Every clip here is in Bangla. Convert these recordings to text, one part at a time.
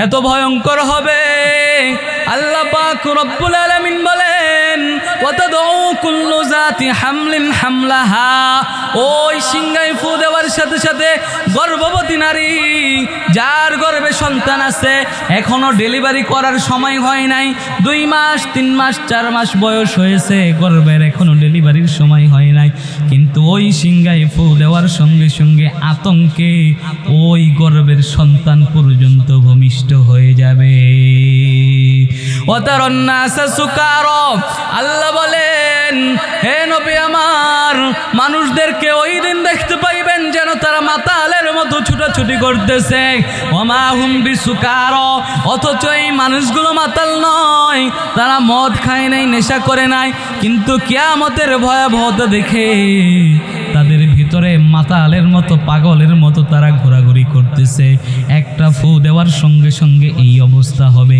এত ভয়ঙ্কর হবে। আল্লাহ পাক রব্বুল আলামিন বলেন ওয়াতাদউ কুল্লু যাতি হামলিন হামলাহা, ওই সিংহায় ফু দেওয়ার সাথে সাথে গর্ভবতী নারী যার গর্ভে সন্তান আছে, এখনো ডেলিভারি করার সময় হয় নাই, 2 মাস 3 মাস 4 মাস বয়স হয়েছে, গর্ভের এখনো ডেলিভারির সময় হয় নাই, কিন্তু ওই সিংহায় ফু দেওয়ার সঙ্গে সঙ্গে আতঙ্কে ওই গর্ভের সন্তান পর্যন্ত ভূমিষ্ঠ হয়ে যাবে। আল্লাহ বলেন হে নবী আমার, মানুষদেরকে ওই দিন দেখতে পাইবেন যেন তারা মাতালের মতো ছুটাছুটি করতেছে। ওমা হুম বিসুকার, অথচ এই মানুষগুলো মাতাল নয়, তারা মদ খায় নাই, নেশা করে নাই, কিন্তু কিয়ামতের ভয়াবহতা দেখে তাদের ভিতরে মাতালের মতো পাগলের মতো তারা ঘোরাঘুরি করতেছে। একটা ফু দেওয়ার সঙ্গে সঙ্গে এই অবস্থা হবে।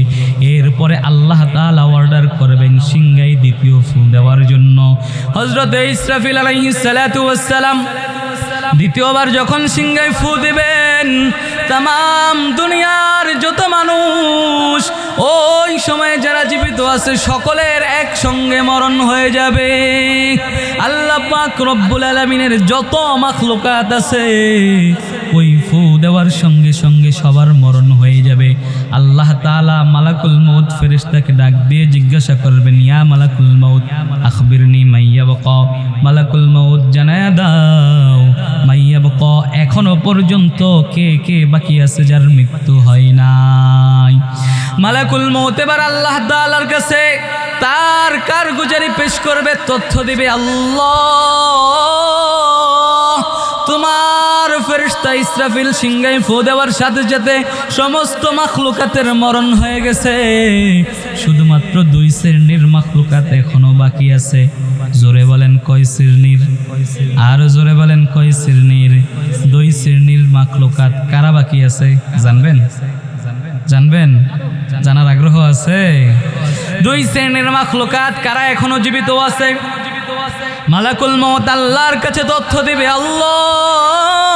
এরপরে আল্লাহ তাআলা অর্ডার করবেন সিংহায় দ্বিতীয় ফু দেওয়ার জন্য। হযরত ইসরাফিল আলাইহিস সালাতু ওয়াস সালাম দ্বিতীয়বার যখন সিংহায় ফু দিবেন, তাম দুনিয়ার যত মানুষ ওই সময়ে যারা জীবিত আছে সকলের একসঙ্গে মরণ হয়ে যাবে। আল্লাহ পাক রব্বুল আলামিনের যত মাখলুকাত আছে ওই ফু দেওয়ার সঙ্গে সঙ্গে সবার মরণ হয়ে যাবে। আল্লাহ তাআলা মালাকুল মউত ফেরেশতাকে ডাক দিয়ে জিজ্ঞাসা করবেন, ইয়া মালাকুল মউত আখবিরনি মাইয়াবকা, মালাকুল মউত জানায়া দাও মাইয়াবকা, এখনো পর্যন্ত কে কে বাকি আছে যার মৃত্যু হয় নাই। মালাকুল মউত এবার আল্লাহ তাআলার কাছে তার কারগুজারি পেশ করবে, তথ্য দিবে, আল্লাহ তোমার ফেরেশতা ইসরাফিল সিংহায় ফু দেওয়ার সাথে সাথে সমস্ত মাখলুকাতের মরণ হয়ে গেছে, শুধুমাত্র 2 শ্রেণীর মাখলুকাত এখনো বাকি আছে। জোরে বলেন কয় শ্রেণীর? আর জোরে বলেন কয় শ্রেণীর? 2 শ্রেণীর মাখলুকাত কারা বাকি আছে জানবেন? জানবেন? জানার আগ্রহ আছে? 2 শ্রেণীর মাখলুকাত কারা এখনো জীবিত আছে? মালাকুল মউত আল্লাহর কাছে তথ্য দিবে, আল্লাহ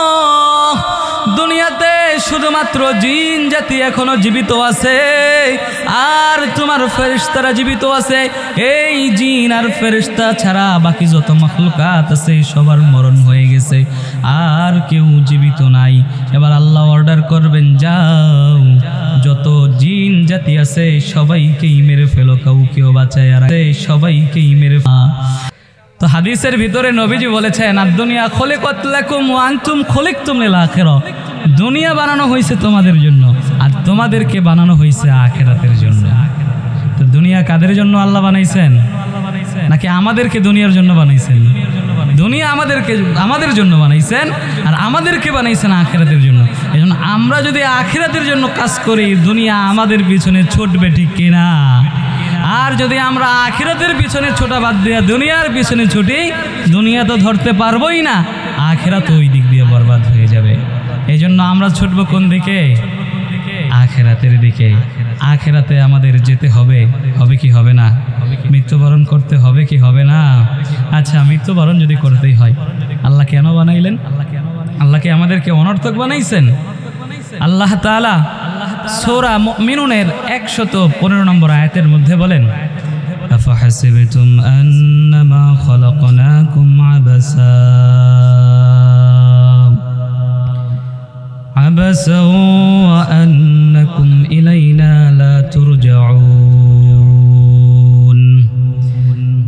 দুনিয়াতে শুধুমাত্র জিন জাতি এখনো জীবিত আছে, আর তোমার ফেরেশতারা জীবিত আছে। এই জিন আর ফেরেশতা ছাড়া বাকি যত মাখলুকাত আছে সবার মরণ হয়ে গেছে, আর কেউ জীবিত নাই। এবার আল্লাহ অর্ডার করবেন, যাও যত জিন জাতি আছে সবাইকেই মেরে ফেলো, কাউকেও বাঁচায় রাখে, সবাইকেই মেরে। তো হাদিসের ভিতরে নবীজি বলেছেন, আদ-দুনিয়া খুলিকাত লাকুম ওয়া আনতুম খুলিকতুম লিল আখিরাহ, দুনিয়া বানানো হয়েছে তোমাদের জন্য আর তোমাদেরকে বানানো হয়েছে আখিরাতের জন্য। তো দুনিয়া কাদের জন্য আল্লাহ বানাইছেন? নাকি আমাদেরকে দুনিয়ার জন্য বানাইছেন? দুনিয়া আমাদের জন্য বানাইছেন আর আমাদেরকে বানাইছেন আখিরাতের জন্য। এজন্য আমরা যদি আখিরাতের জন্য কাজ করি, দুনিয়া আমাদের পিছনে ছুটবে, ঠিক কিনা? আর যদি আমরা আখিরাতের পিছনে ছোটা বাদ দিয়ে দুনিয়ার পিছনে ছুটি, দুনিয়া তো ধরতে পারবোই না, আখিরাত ওই দিক দিয়ে বরবাদ হয়ে যাবে। এই জন্য আমরা ছুটব কোন দিকে? আখিরাতের দিকে। আখিরাতে আমাদের যেতে হবে, হবে কি হবে না? মৃত্যুবরণ করতে হবে কি হবে না? আচ্ছা, মৃত্যুবরণ যদি করতেই হয়, আল্লাহ কেন বানাইলেন? আল্লাহকে আমাদেরকে অনর্থক বানাইছেন? আল্লাহ তাআলা সূরা মুমিনুনের 115 নম্বর আয়াতের মধ্যে বলেন, আফাহাসিবতুম আন্নামা খালাকনাকুম আবাসা ওয়া আন্নাকুম ইলাইনা লা তুরজাউন।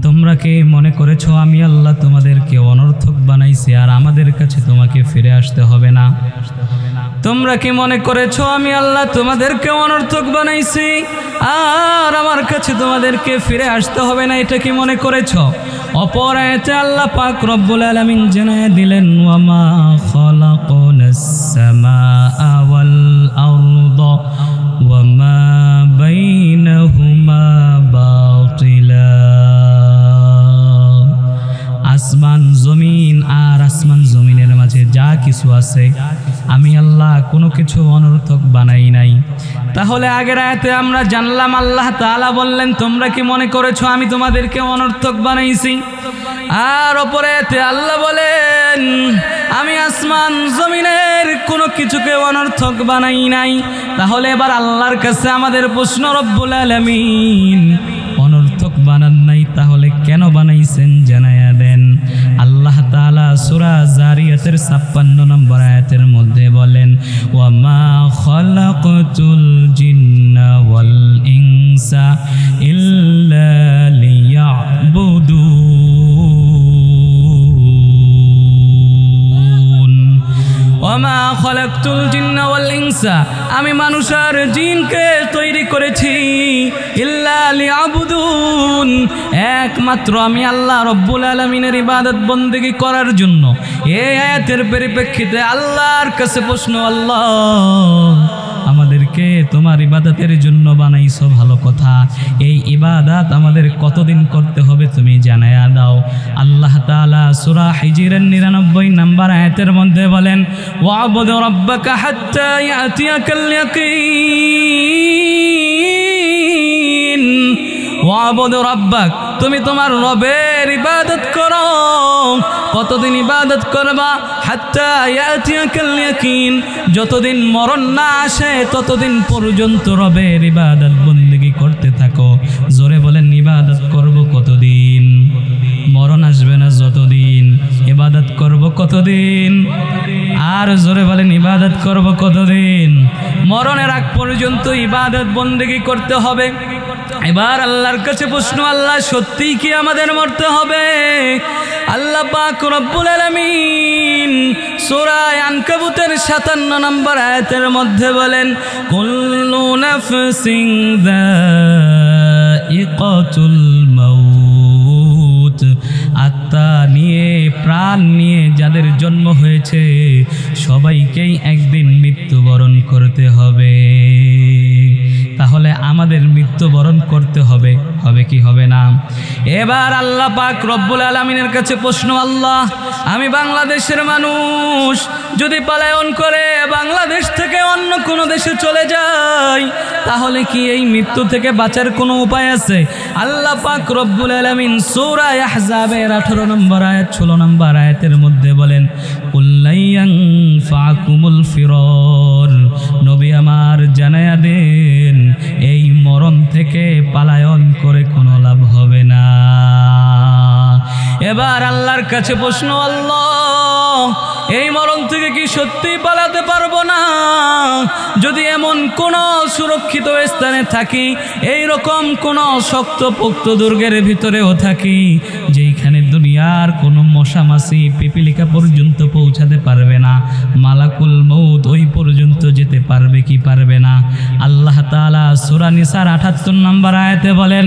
তোমরা কি মনে করেছো আমি আল্লাহ তোমাদেরকে অনর্থক বানাইছি আর আমাদের কাছে তোমাকে ফিরে আসতে হবে না? তোমরা কি মনে করেছো আমি আল্লাহ তোমাদেরকে অনর্থক বানাইছি আর আমার কাছে তোমাদেরকে ফিরে আসতে হবে না? এটা কি মনে করেছো? অপর আয়াতে আল্লাহ পাক রব্বুল আলামিন জানায় দিলেন, ওয়ামা খালাকনাস সামাআ ওয়াল আরদা ওয়ামা বাইনাহুমা বাতিলা। আসমান জমিন আর আসমান জমিনের মাঝে যা কিছু আছে আমি আল্লাহ কোনো কিছু অনর্থক বানাই নাই। তাহলে আগের আয়াতে আমরা জানলাম আল্লাহ তাআলা বললেন, তোমরা কি মনে করেছো আমি তোমাদেরকে অনর্থক বানাইছি? আর অপর আয়াতে আল্লাহ বলেন, আমি আসমান জমিনের কোনো কিছুকে অনর্থক বানাই নাই। তাহলে এবার আল্লাহর কাছে আমাদের প্রশ্ন, রব্বুল আলামিন অনর্থক বানান নাই, তাহলে কেন বানাইছেন জানায়া দেন। আল্লাহ তাআলা সূরা জারিয়াতের 56 নম্বর আয়াতের মধ্যে বলেন, ওয়া মা খালাকতুল জিন্না ওয়াল ইনসা ইল্লা লিয়াবুদুন। ওয়া মা খালাকতুল জিন্না ওয়াল ইনসা, আমি মানুষ আর জিনকে তৈরি করেছি ইল্লা লিয়াবুদুন, একমাত্র আমি আল্লাহ রব্বুল আলামিনের ইবাদত বন্দেগী করার জন্য। এই আয়াতের পরিপ্রেক্ষিতে আল্লাহর কাছে প্রশ্ন, আল্লাহ আমাদেরকে তোমার ইবাদতের জন্য বানাইছো, ভালো কথা, এই ইবাদত আমাদের কতদিন করতে হবে তুমি জানায়া দাও। আল্লাহ তাআলা সূরা হিজরের 99 নম্বর আয়াতের মধ্যে বলেন, ওয়াবুদ রাব্বাকা হাত্তা ইয়াতিয়াকাল ইয়াকিন। ওয়াবুদ রাব্বাক, তুমি তোমার রবের ইবাদত করো। কতদিন ইবাদত করবা? হাত্তা ইয়াতিয়াকাল ইয়াকিন, যতদিন মরণ না আসে ততদিন পর্যন্ত রবের ইবাদত বন্দেগী করতে থাকো। জোরে বলেন, ইবাদত করব কতদিন? মরণ আসবে না যতদিন। ইবাদত করব কতদিন? আর জোরে বলেন, ইবাদত করব কতদিন? মরণের আগ পর্যন্ত ইবাদত বন্দেগী করতে হবে। এবার আল্লাহর কাছে প্রশ্ন, আল্লাহ সত্যি কি আমাদের মরতে হবে? আল্লাহ পাক রব্বুল আলামিন সূরা আনকাবুতের 57 নম্বর আয়াতের মধ্যে বলেন, কুল্লু নাফসিন যায়িকাতুল মাউত, আত্মা নিয়ে প্রাণ নিয়ে যাদের জন্ম হয়েছে সবাইকেই একদিন মৃত্যুবরণ করতে হবে। তাহলে আমাদের মৃত্যুবরণ করতে হবে, হবে কি হবে না? এবার আল্লাহ পাক রব্বুল আলামিনের কাছে প্রশ্ন, আল্লাহ আমি বাংলাদেশের মানুষ, যদি পলায়ন করে বাংলাদেশ থেকে অন্য কোনো দেশে চলে যাই, তাহলে কি এই মৃত্যু থেকে বাঁচার কোনো উপায় আছে? আল্লাহ পাক রব্বুল আলামিন সূরা আহজাবের 18 নম্বর আয়াত 16 নম্বর আয়াতের মধ্যে বলেন, কুল্লাইয়ান ফাকুমুল ফিরার, নবী আমার জানায়া দেন এই মরণ থেকে পালায়ন করে কোনো লাভ হবে না। এবার আল্লাহর কাছে প্রশ্ন, আল্লাহ এই মরণ থেকে কি সত্যি পালাতে পারবো না? যদি এমন কোন সুরক্ষিত স্থানে থাকি, এই রকম কোন শক্তপোক্ত দুর্গের ভিতরেও থাকি যেখানে দুনিয়ার কোনো মশা মাছি পিপিলিকা পর্যন্ত পৌঁছাতে পারবে না, মালাকুল মউত ওই পর্যন্ত যেতে পারবে কি পারবে না? আল্লাহ তাআলা সূরা নিসার ৭৮ নম্বর আয়াতে বলেন,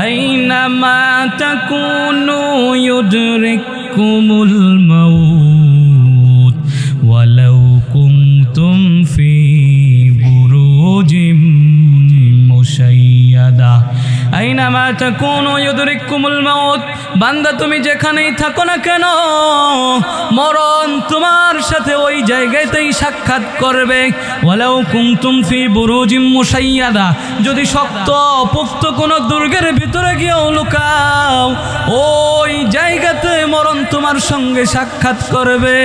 আইনামা তাকুনু ইউদরিকুমুল মাউত ওয়ালাউ কুনতুম ফি বুরুজিম মুশাইয়াদা। আইনামা তাকুনু ইউদরিকুমুল মাউত, বান্দা তুমি যেখানেই থাকো না কেন মরণ তোমার সাথে ওই জায়গাতেই সাক্ষাৎ করবে। ওয়ালাউ কুনতুম ফি বুরুজিম মুশাইয়াদা, যদি শক্ত পোক্ত কোনো দুর্গের ভিতরে গিয়েও লুকাও, ওই জায়গাতে মরণ তোমার সঙ্গে সাক্ষাৎ করবে।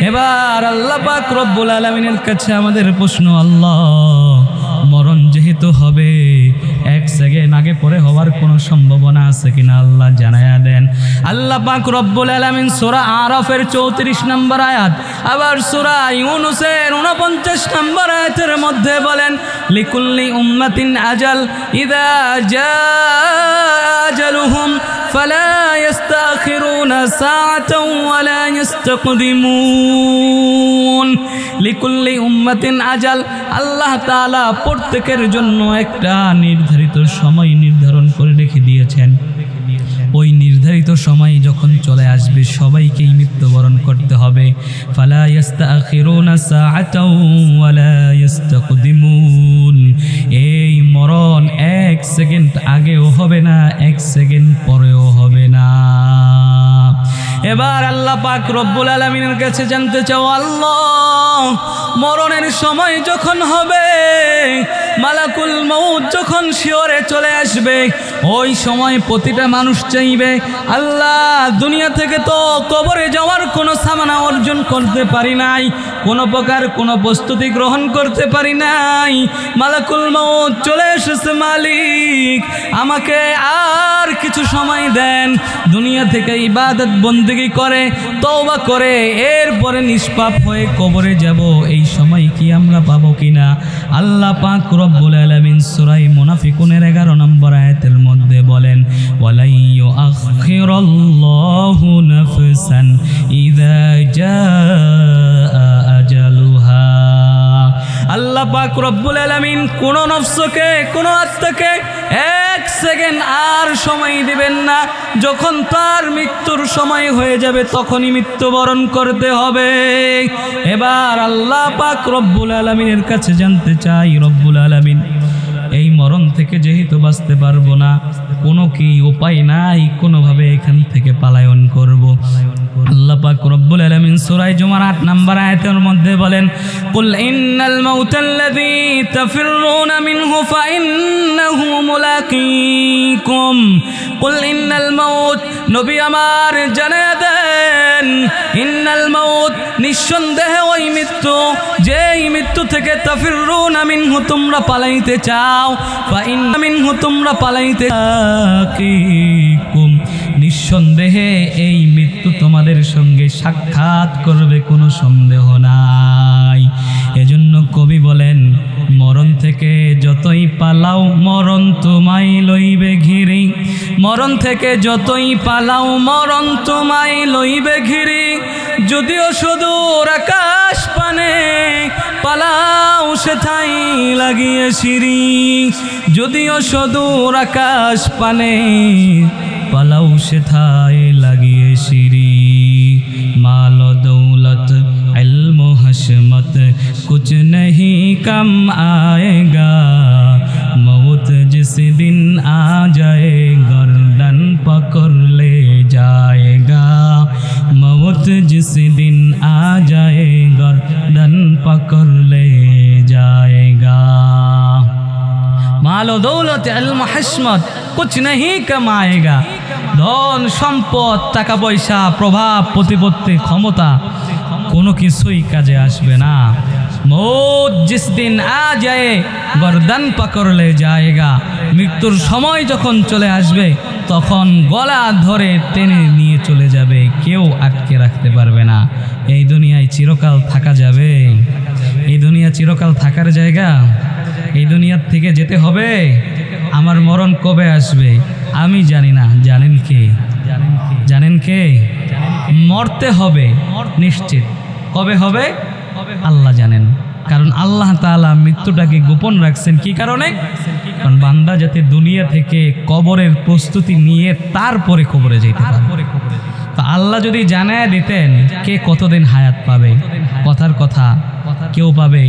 এবার আল্লাহ পাক রব্বুল আলামিনের কাছে আমাদের প্রশ্ন, আল্লাহ মরণ যেহেতু হবে, এক সেকেন্ড আগে পরে হওয়ার কোনো সম্ভাবনা আছে কিনা আল্লাহ জানায়া দেন। আল্লাহ পাক রব্বুল আলামিন সূরা আরাফের 34 নম্বর আয়াত, আবার সূরা ইউনূসের 49 নম্বর আয়াতের মধ্যে বলেন, লিকুল্লি উম্মাতিন আজাল ইযা জাআ আজালুহুম ফালা ইস্তাখিরুনা সাআতান ওয়ালা ইস্তাকদিমুন। লিকুল্লি উম্মাতিন আজাল, আল্লাহ তাআলা প্রত্যেকের জন্য একটা নির্ধারিত সময় নির্ধারণ করে রেখে দিয়েছেন। ওই নির্ধারিত সময় যখন চলে আসবে সবাইকেই মৃত্যুবরণ করতে হবে। ফালা ইস্তাখিরুনা সাআতাও ওয়ালা ইস্তাকদিমুন, এই মরণ এক সেকেন্ড আগেও হবে না, এক সেকেন্ড পরেও হবে না। এবার আল্লাহ পাক রব্বুল আলামিনের কাছে জানতে চাও, আল্লাহ মরণের সময় যখন হবে, মালাকুল মউত মাউত যখন শিওরে চলে আসবে, ওই সময় প্রতিটা মানুষ চাইবে, আল্লাহ দুনিয়া থেকে তো কবরে যাওয়ার কোনো সামানা অর্জন করতে পারি নাই, কোনো প্রকার কোনো প্রস্তুতি গ্রহণ করতে পারি নাই, মালাকুল মাউত চলে এসেছে, মালিক আমাকে আর কিছু সময় দেন, দুনিয়া থেকে ইবাদত বন্দেগী করে তওবা করে এরপরে নিষ্পাপ হয়ে কবরে যাব, এই সময় কি আমরা পাবো কিনা? আল্লাহ পাক রব্বুল আলামিন সূরা মুনাফিকুনের 11 নম্বর আয়াতের মধ্যে বলেন, ওয়ালাই ইউআখিরুল্লাহু নাফসান ইযা জাআ আজালুহা। আল্লাহ পাক রব্বুল আলামিন কোন নফসকে, কোন আত্মাকে এক সেকেন্ড আর সময় দিবেন না, যখন তার মৃত্যুর সময় হয়ে যাবে তখনই মৃত্যুবরণ করতে হবে। এবার আল্লাহ পাক রব্বুল আলামিনের কাছে জানতে চাই, রব্বুল আলামিন এই মরণ থেকে যেহেতু বাঁচতে পারবো না, কোনো কি উপায় নাই, কোনোভাবে এখান থেকে পালায়ন করব। আল্লাহ পাক রব্বুল আলামিন সূরা জুমার 8 নম্বর আয়াতের মধ্যে বলেন, কুল ইন্নাল মাউতাল্লাযী তাফিররুনা মিনহু ফাইন্নাহু মুলাকীকুম। কুল ইন্নাল মাউত, নবী আমার জানিয়ে দেন, ইন্নাল মাউত নিঃসন্দেহে ওই মৃত্যু, যেই মৃত্যু থেকে তাফিররুনা মিনহু তোমরা পালাইতে চাও, ফাইন্না মিনহু তোমরা পালাইতে মুলাকীকুম, নিঃসন্দেহে এই মৃত্যু তোমাদের সঙ্গে সাক্ষাৎ করবে, কোনো সন্দেহ নাই। এজন্য কবি বলেন, মরণ থেকে যতই পালাও মরণ তোমায় লইবে ঘিরি, মরণ থেকে যতই পালাও মরণ তোমায় লইবে ঘিরি, যদিও সুদূর আকাশ পানে পালাও সেথাই লাগিয়ে সিঁড়ি, যদিও সুদূর আকাশ পানে পালাও সেথায় লাগিয়ে সিঁড়ি। মাল দৌলত ইলম হশমত কুছ नहीं कम आएगा, मौत जिस दिन आ जाए गर्दन पकड़ ले जाएगा, मौत जिस दिन आ जाए गर्दन पकड़ ले जाएगा। मालो दौलत इल्म हशमत कुछ नहीं कमाएगा, ধন সম্পদ টাকা পয়সা প্রভাব প্রতিপত্তি ক্ষমতা কোনো কিছুই কাজে আসবে না। মৌত জিস দিন আ যায় গর্দান পাকড়লে যায়গা, মৃত্যুর সময় যখন চলে আসবে তখন গলা ধরে টেনে নিয়ে চলে যাবে, কেউ আটকে রাখতে পারবে না। এই দুনিয়ায় চিরকাল থাকা যাবে? এই দুনিয়া চিরকাল থাকার জায়গা? এই দুনিয়ার থেকে যেতে হবে। আমার মরণ কবে আসবে আমি জানি না, জানেন কে? জানেন কে? মরতে হবে নিশ্চিত, কবে হবে আল্লাহ জানেন। কারণ আল্লাহ তাআলা মৃত্যুটাকে গোপন রাখছেন কি কারণে? কারণ বান্দা যাতে দুনিয়া থেকে কবরের প্রস্তুতি নিয়ে তারপরে কবরে যেতে পারে। তো আল্লাহ যদি জানায় দিতেন কে কতদিন হায়াত পাবে, কথার কথা কেউ পাবে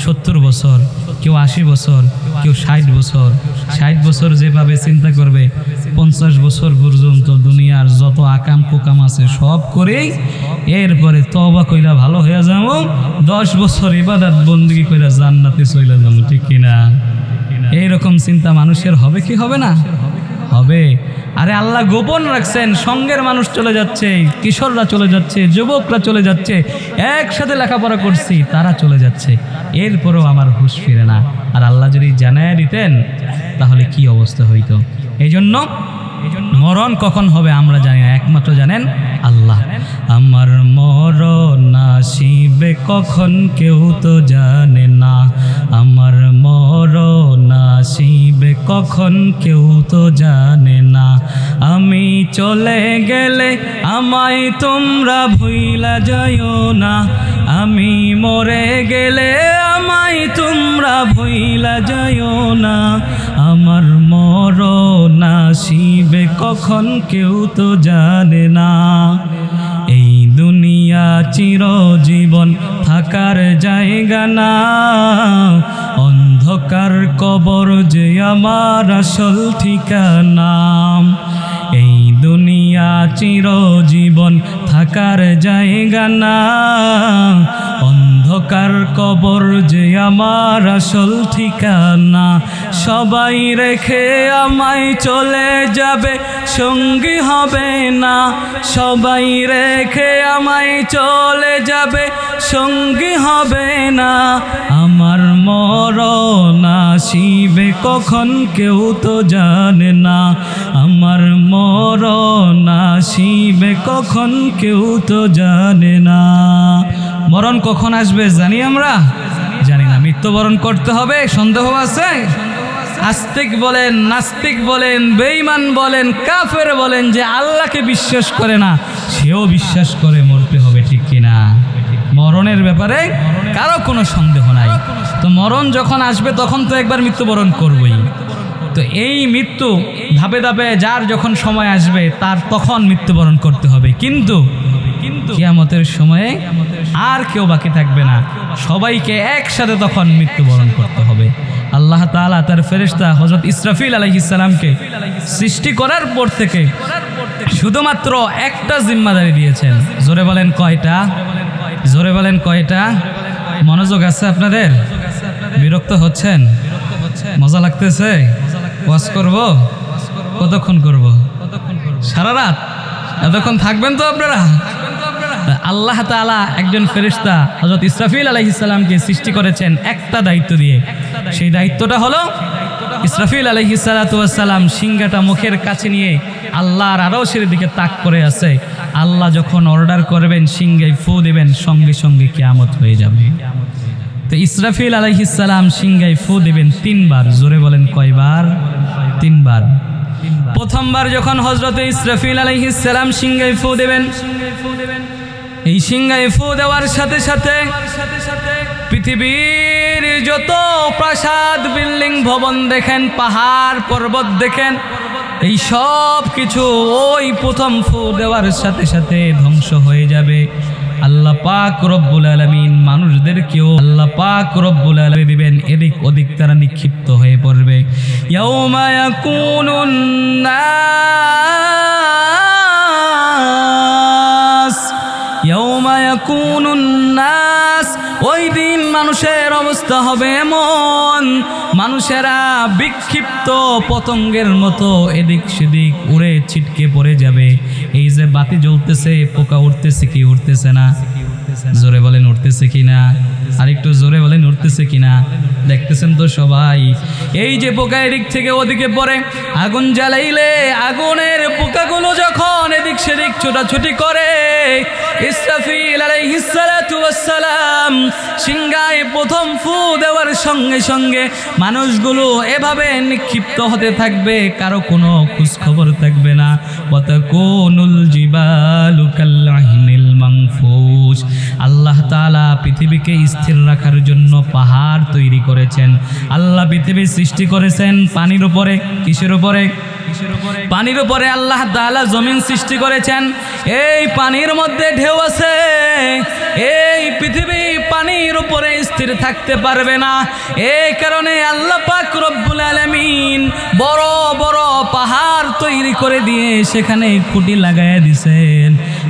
70 বছর, কেউ 80 বছর, কেউ 60 বছর। 60 বছর যেভাবে চিন্তা করবে 50 বছর পর্যন্ত দুনিয়ার যত আকাম কুকাম আছে সব করেই এরপরে তওবা কইরা ভালো হয়ে যাবো, 10 বছর ইবাদত বন্দেগী কইরা জান্নাতে চলে যাবো, ঠিক কিনা? এইরকম চিন্তা মানুষের হবে কি হবে না? হবে। আরে আল্লাহ গোপন রাখছেন, সঙ্গের মানুষ চলে যাচ্ছে, কিশোররা চলে যাচ্ছে, যুবকরা চলে যাচ্ছে, একসাথে লেখাপড়া করছি তারা চলে যাচ্ছে, এরপরও আমার হুঁশ ফিরে না। আর আল্লাহ যদি জানায় দিতেন তাহলে কি অবস্থা হইতো। এই জন্য মরণ কখন হবে আমরা জানি না, একমাত্র জানেন আল্লাহ। আমার মরণ আসিবে কখন কেউ তো জানে না, আমার মরণ আসিবে কখন কেউ তো জানে না, আমি চলে গেলে আমায় তোমরা ভুইলা যাইও না, আমি মরে গেলে আমায় তোমরা ভুইলা যাইও না, আমার মরণ আসিবে কখন কেউ তো জানে না। এই দুনিয়া চিরজীবন থাকার জায়গা না, অন্ধকার কবর যে আমার আসল ঠিকানা। এই দুনিয়া চিরজীবন থাকার জায়গা না, অন্ধকার অন্ধকার কবর যে আমার আসল ঠিকানা, সবাই রেখে আমায় চলে যাবে, সঙ্গী হবে না। সবাই রেখে আমায় চলে যাবে, সঙ্গী হবে না। আমার মরণ আসিবে কখন কেউ তো জানে না, আমার মরণ আসিবে কখন কেউ তো জানে না। মরণ কখন আসবে জানি আমরা? জানি না। মৃত্যুবরণ করতে হবে, সন্দেহ আছে? আস্তিক বলেন, নাস্তিক বলেন, বেঈমান বলেন, কাফের বলেন, যে আল্লাহকে বিশ্বাস করে না সেও বিশ্বাস করে মরতে হবে, ঠিক কিনা? মরণের ব্যাপারে কারো কোনো সন্দেহ নাই। তো মরণ যখন আসবে তখন তো একবার মৃত্যুবরণ করবই। তো এই মৃত্যু ধাপে ধাপে যার যখন সময় আসবে তার তখন মৃত্যুবরণ করতে হবে। কিন্তু কিয়ামতের সময়ে আর কেউ বাকি থাকবে না, সবাইকে একসাথে তখন মৃত্যুবরণ করতে হবে। আল্লাহ তাআলা তার ফেরেশতা হযরত ইসরাফিল আলাইহিস সালামকে সৃষ্টি করার পর থেকে শুধুমাত্র একটা জিম্মাদারি দিয়েছেন। জোরে বলেন কয়টা? জোরে বলেন কয়টা? মনোযোগ আছে আপনাদের? বিরক্ত হচ্ছেন? মজা লাগতেছে? ওয়াজ করব? কতক্ষণ করব? সারা রাত? এতক্ষণ থাকবেন তো আপনারা? আল্লাহ তাআলা একজন ফেরেশতা হযরত ইসরাফিল আলাইহিস সালামকে সৃষ্টি করেছেন একটা দায়িত্ব দিয়ে। সেই দায়িত্বটা হলো ইসরাফিল আলাইহিস সালাতু ওয়াস সালাম সিংহাটা মুখের কাছে নিয়ে আল্লাহর আরশের দিকে তাক করে আছে। আল্লাহ যখন অর্ডার করবেন সিংহায় ফু দিবেন, সঙ্গে সঙ্গে কিয়ামত হয়ে যাবে। তো ইসরাফিল আলাইহিস সালাম সিংহায় ফু দিবেন 3 বার। জোরে বলেন কয়বার? 3 বার। প্রথমবার যখন হযরত ইসরাফিল আলাইহিস সালাম সিংহায় ফু দিবেন, এই সিংহায় ফু দেওয়ার সাথে সাথে পৃথিবীর যত প্রাসাদ, বিল্ডিং, ভবন দেখেন, পাহাড় পর্বত দেখেন, এই সব কিছু ওই প্রথম ফু দেওয়ার সাথে সাথে ধ্বংস হয়ে যাবে। আল্লাহ পাক রব্বুল আলামিন মানুষদেরকেও আল্লাহ পাক রব্বুল আলামিন দিবেন, এদিক ওদিক তারা নিক্ষিপ্ত হয়ে পড়বে। ইয়াউমা ইয়াকুনুন নাস, ইয়াউমা ইয়াকুনুন নাস, ওই দিন মানুষের অবস্থা হবে এমন, মানুষেরা বিক্ষিপ্ত পতঙ্গের মতো এদিক সেদিক উড়ে ছিটকে পড়ে যাবে। এই যে বাতি জ্বলতেছে, পোকা উঠতেছে কি উঠতেছে না? জোরে বলেন উঠতেছে কিনা? আর একটু জোরে বলেন উঠতেছে কিনা? দেখতেছেন তো সবাই। এই যে পোকা এদিক থেকে ওদিকে পড়ে, আগুন জ্বালাইলে আগুনের পোকাগুলো যখন এদিক সেদিক ছোটাছুটি করে, ইসরাফিল আলাইহিস সালাতু ওয়াস সালাম সিংহায় প্রথম ফু দেওয়ার সঙ্গে সঙ্গে মানুষগুলো এভাবে নিক্ষিপ্ত হতে থাকবে, কারো কোনো খোঁজ খবর থাকবে না। ওয়াতাকুনুল জিবালু কাল্লাহনিল মানফুশ, আল্লাহ তাআলা পৃথিবীকে স্থির রাখার জন্য পাহাড় তৈরি করেছেন। আল্লাহ পৃথিবী সৃষ্টি করেছেন পানির উপরে। কিসের উপরে? পানির উপরে আল্লাহ তাআলা জমিন সৃষ্টি করেছেন। এই পানির মধ্যে ঢেউ আছে, এই পৃথিবী পানির উপরে স্থির থাকতে পারবে না। এই কারণে আল্লাহ পাক রব্বুল আলামিন বড় বড় পাহাড় তৈরি করে দিয়ে সেখানে খুঁটি লাগাইয়া দিয়েছেন।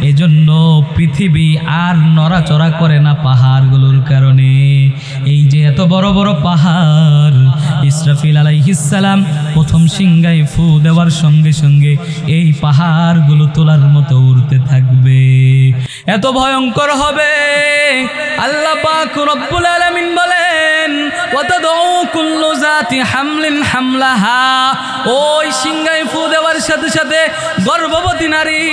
এজন্য পৃথিবী আর নড়াচড়া করে না পাহাড়গুলোর কারণে। এই যে এত বড় বড় পাহাড়, ইসরাফিল আলাইহিস সালাম প্রথম সিংহায় ফু দেওয়ার সঙ্গে সঙ্গে এই পাহাড়গুলো তোলার মতো উড়তে থাকবে। এত ভয়ঙ্কর হবে। আল্লাহ পাক রব্বুল আলামিন বলেন, ওয়াতাদউ কুল্লু যাতি হামলিন হামলাহা, ওই সিংহায় ফু দেওয়ার সাথে সাথে গর্ভবতী নারী,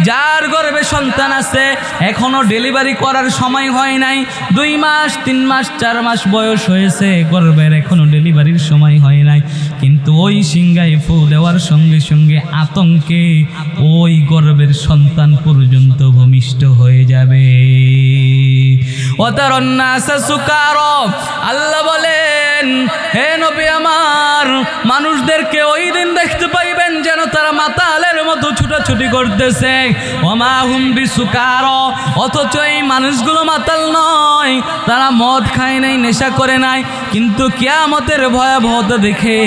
যার গর্ভে সন্তান আছে, এখনো ডেলিভারি করার সময় হয় নাই, 2 মাস 3 মাস 4 মাস বয়স হয়েছে, গর্ভের এখনো ডেলিভারির সময় হয় নাই, কিন্তু ওই সিংহায় ফু দেওয়ার সঙ্গে সঙ্গে আতঙ্কে ওই গর্ভের সন্তান পর্যন্ত ভূমিষ্ঠ হয়ে যাবে। আল্লাহ বলেন, হে নবী আমার, মানুষদেরকে ওই দিন দেখতে পাইবেন যেন তারা মাতালের মতো ছুটাছুটি করতেছে। ওমা হুম বিসুকার, অথচ এই মানুষগুলো মাতাল নয়, তারা মদ খায় নাই, নেশা করে নাই, কিন্তু কিয়ামতের ভয়াবহতা দেখে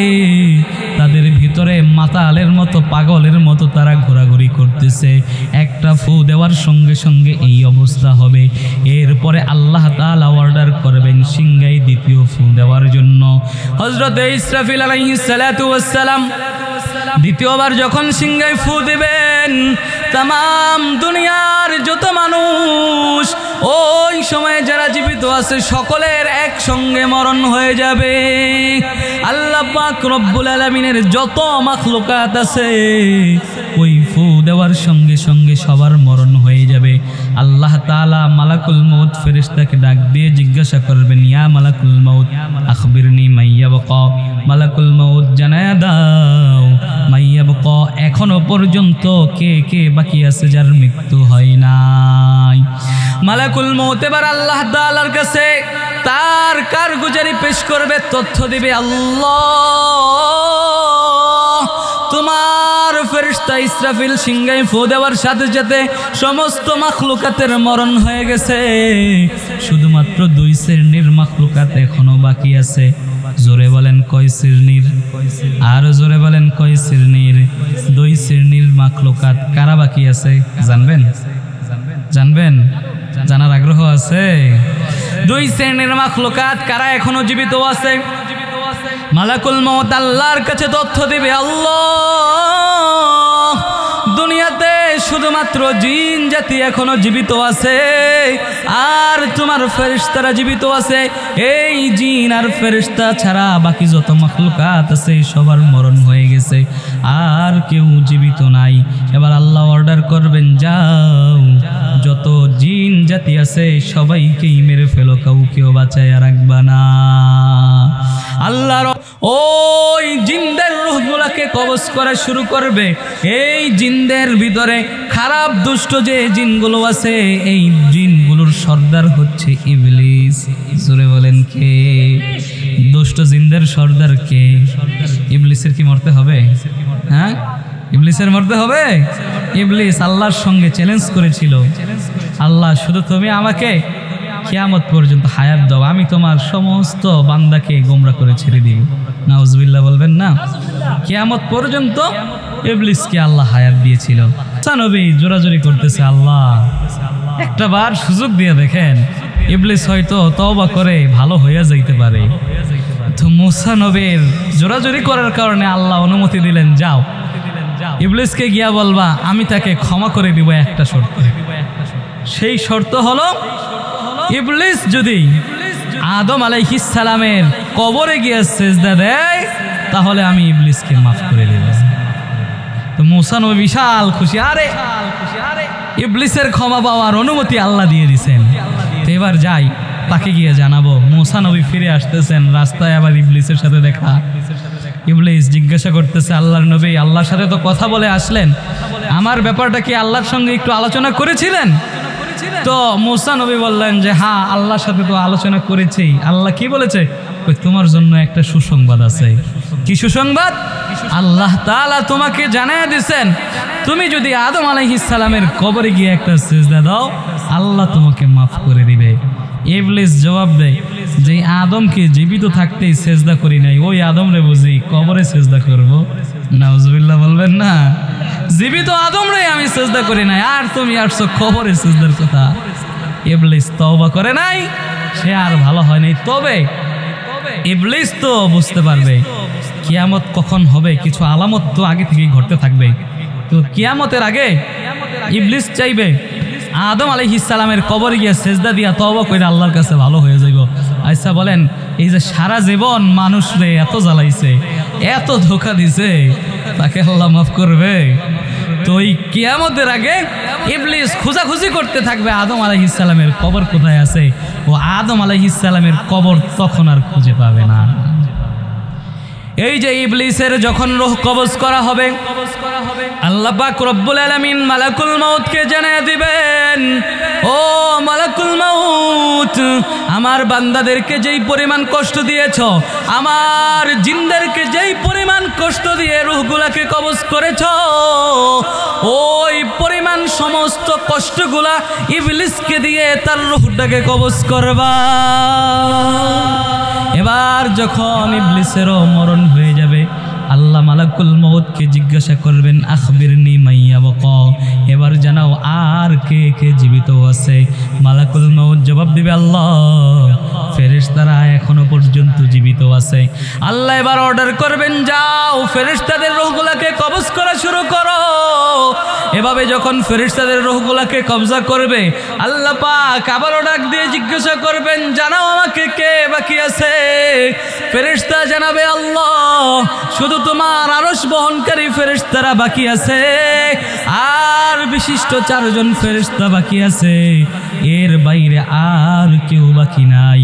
তাদের ভিতরে ভিতরে মাতালের মতো পাগলের মতো তারা ঘোরাঘুরি করতেছে। একটা ফু দেওয়ার সঙ্গে সঙ্গে এই অবস্থা হবে। এরপরে আল্লাহ তাআলা অর্ডার করবেন সিংহায় দ্বিতীয় ফু দেওয়ার জন্য। হযরতে ইসরাফিল আলাইহিস সালাতু ওয়াস সালাম দ্বিতীয়বার যখন সিংহায় ফু দিবেন, তাম দুনিয়ার যত মানুষ ওই সময়ে যারা জীবিত আছে সকলের একসঙ্গে মরণ হয়ে যাবে। আল্লাহ পাক রব্বুল আলামিনের যত মাখলুকাত আছে ওই ফু দেওয়ার সঙ্গে সঙ্গে সবার মরণ হয়ে যাবে। আল্লাহ তাআলা মালাকুল মউত ফেরেশতাকে ডাক দিয়ে জিজ্ঞাসা করবেন, ইয়া মালাকুল মউত আখবিরনি মাইয়াবকা। মালাকুল মউত জানায়া দাও মাইয়াবকা, এখনো পর্যন্ত কে কে বাকি আছে যার মৃত্যু হয় নাই। মালাকুল মউত এবার আল্লাহ তাআলার কাছে তার কারগুজারি পেশ করবে, তথ্য দিবে, আল্লাহ তোমার ফেরেশতা ইসরাফিল সিংহায় ফু দেওয়ার সাথে সাথে সমস্ত মাখলুকাতের মরণ হয়ে গেছে, শুধুমাত্র 2 শ্রেণীর মাখলুকাত এখনো বাকি আছে। জোরে বলেন কয় শ্রেণীর? আর জোরে বলেন কয় শ্রেণীর? 2 শ্রেণীর মাখলুকাত কারা বাকি আছে জানবেন? জানবেন? জানার আগ্রহ আছে? 2 শ্রেণীর মাখলুকাত কারা এখনো জীবিত আছে? মালাকুল মউত আল্লাহর কাছে তথ্য দিবে, আল্লাহ দুনিয়াতে শুধুমাত্র জিন জাতি এখনো জীবিত আছে আর তোমার ফেরেশতারা জীবিত আছে। এই জিন আর ফেরেশতা ছাড়া বাকি যত মাখলুকাত আছে সবার মরণ হয়ে গেছে, আর কেউ জীবিত নাই। এবার আল্লাহ অর্ডার করবেন, যাও যত জিন জাতি আছে সবাইকেই মেরে ফেলো, কাউকেও বাঁচায় রাখবা না। আল্লাহর ওই জিনদের রূহগুলোকে কবজ করা শুরু করবে। এই জিনদের ভিতরে খারাপ দুষ্ট যে জিনগুলো আছে এই জিনগুলোর সর্দার হচ্ছে ইবলিস। জোরে বলেন কে? দুষ্ট জিনদের সর্দার কে? ইবলিসের কি মরতে হবে? হ্যাঁ, ইবলিসের মরতে হবে। ইবলিস আল্লাহর সঙ্গে চ্যালেঞ্জ করেছিল, আল্লাহ শুধু তুমি আমাকে কিয়ামত পর্যন্ত হায়াত দাও, আমি তোমার সমস্ত বান্দাকে গোমরা করে ছেড়ে দিব। নাউজুবিল্লাহ বলবেন না? কিয়ামত পর্যন্ত ইবলিসকে আল্লাহ হায়াত দিয়েছিল। নবী জোরাজোরি করতেছে, আল্লাহ একটা বার সুযোগ দিয়ে দেখেন, ইবলিস হয়তো তওবা করে ভালো হয়ে যাইতে পারে। তো মুসা নবীর জোরাজোরি করার কারণে আল্লাহ অনুমতি দিলেন, যাও ইবলিসকে গিয়া বলবা আমি তাকে ক্ষমা করে দিব একটা শর্তে। সেই শর্ত হলো ইবলিস যদি আদম আলাইহিস সালামের কবরে গিয়ে সিজদা দেয় তাহলে আমি ইবলিসকে মাফ করে দেব। তো মুসা নবী বিশাল খুশি, আরে ইবলিসের ক্ষমা পাওয়ার অনুমতি আল্লাহ দিয়ে দিয়েছেন। তো এবার যাই তাকে গিয়ে জানাবো। মুসা নবী ফিরে আসতেছেন, রাস্তায় আবার ইবলিসের সাথে দেখা। ইবলিস জিজ্ঞাসা করতেছে, আল্লাহর নবী আল্লাহর সাথে তো কথা বলে আসলেন, আমার ব্যাপারটা কি আল্লাহর সঙ্গে একটু আলোচনা করেছিলেন? তো মুসা নবী বললেন যে হ্যাঁ আল্লাহর সাথে তো আলোচনা করেছি। আল্লাহ কি বলেছে? তোমার জন্য একটা সুসংবাদ আছে। কি সুসংবাদ? আল্লাহ তাআলা তোমাকে জানায়া দিয়েছেন তুমি যদি আদম আলাইহিস সালামের কবরে গিয়ে একটা সিজদা দাও আল্লাহ তোমাকে মাফ করে দিবে। ইবলিস জবাব দেয় যে আদমকে জীবিত থাকতেই সিজদা করি নাই, ওই আদম রে বুঝি কবরে সিজদা করব? নাউজুবিল্লাহ বলবেন না? জীবিত আদম রে আমি সিজদা করি নাই, আর তুমি আসছো কবরে সিজদার কথা। ইবলিস তওবা করে নাই, সে আর ভালো হয় নাই। তবে ইবলিস তো বুঝতে পারবে কিয়ামত কখন হবে, কিছু আলামত তো আগে থেকেই ঘটতে থাকবে। তো কিয়ামতের আগে ইবলিস চাইবে আদম আলাইহিস সালামের কবরে গিয়ে সিজদা দিয়া তওবা করে আল্লাহর কাছে ভালো হয়ে যাইব। আচ্ছা বলেন, এই যে সারা জীবন মানুষরে এত জ্বালাইছে, এত ধোঁকা দিছে, তাকে আল্লাহ মাফ করবে? তো এই কিয়ামতের আগে ইবলিস খোঁজাখুঁজি করতে থাকবে আদম আলাইহিস সালামের কবর কোথায় আছে। ও আদম আলাইহিস সালামের কবর তখন আর খুঁজে পাবে না। এই যে ইবলিসের যখন রূহ কবজ করা হবে আল্লাহ পাক রব্বুল আলামিন মালাকুল মউতকে জানিয়ে দিবেন, ও মালাকুল মউত আমার বান্দাদেরকে যেই পরিমাণ কষ্ট দিয়েছ, আমার জিনদেরকে যেই পরিমাণ কষ্ট দিয়ে রূহগুলাকে কবজ করেছ, ওই পরিমাণ সমস্ত কষ্টগুলা ইবলিসকে দিয়ে তার রূহটাকে কবজ করবা। এবার যখন ইবলিসেরও মরণ হয়ে যাবে আল্লাহ মালাকুল মউতকে জিজ্ঞাসা করবেন আখবিরনি মাইয়া বাকা, এবার জানাও আর কে কে জীবিত আছে। মালাকুল মউত জবাব দিবে আল্লাহ ফেরেশতারা এখনো পর্যন্ত জীবিত আছে। আল্লাহ এবার অর্ডার করবেন যাও ফেরেশতাদের রূহগুলোকে কবজ করা শুরু করো। এভাবে যখন ফেরেশতাদের রূহগুলোকে কবজা করবে আল্লাহ পাক আবারও ডাক দিয়ে জিজ্ঞাসা করবেন জানাও আমাকে কে বাকি আছে। ফেরেশতা জানাবে আল্লাহ শুধু তোমার আরশ বহনকারী ফেরেশতারা বাকি আছে, আর বিশিষ্ট 4 জন ফেরেশতা বাকি আছে, এর বাইরে আর কেউ বাকি নাই।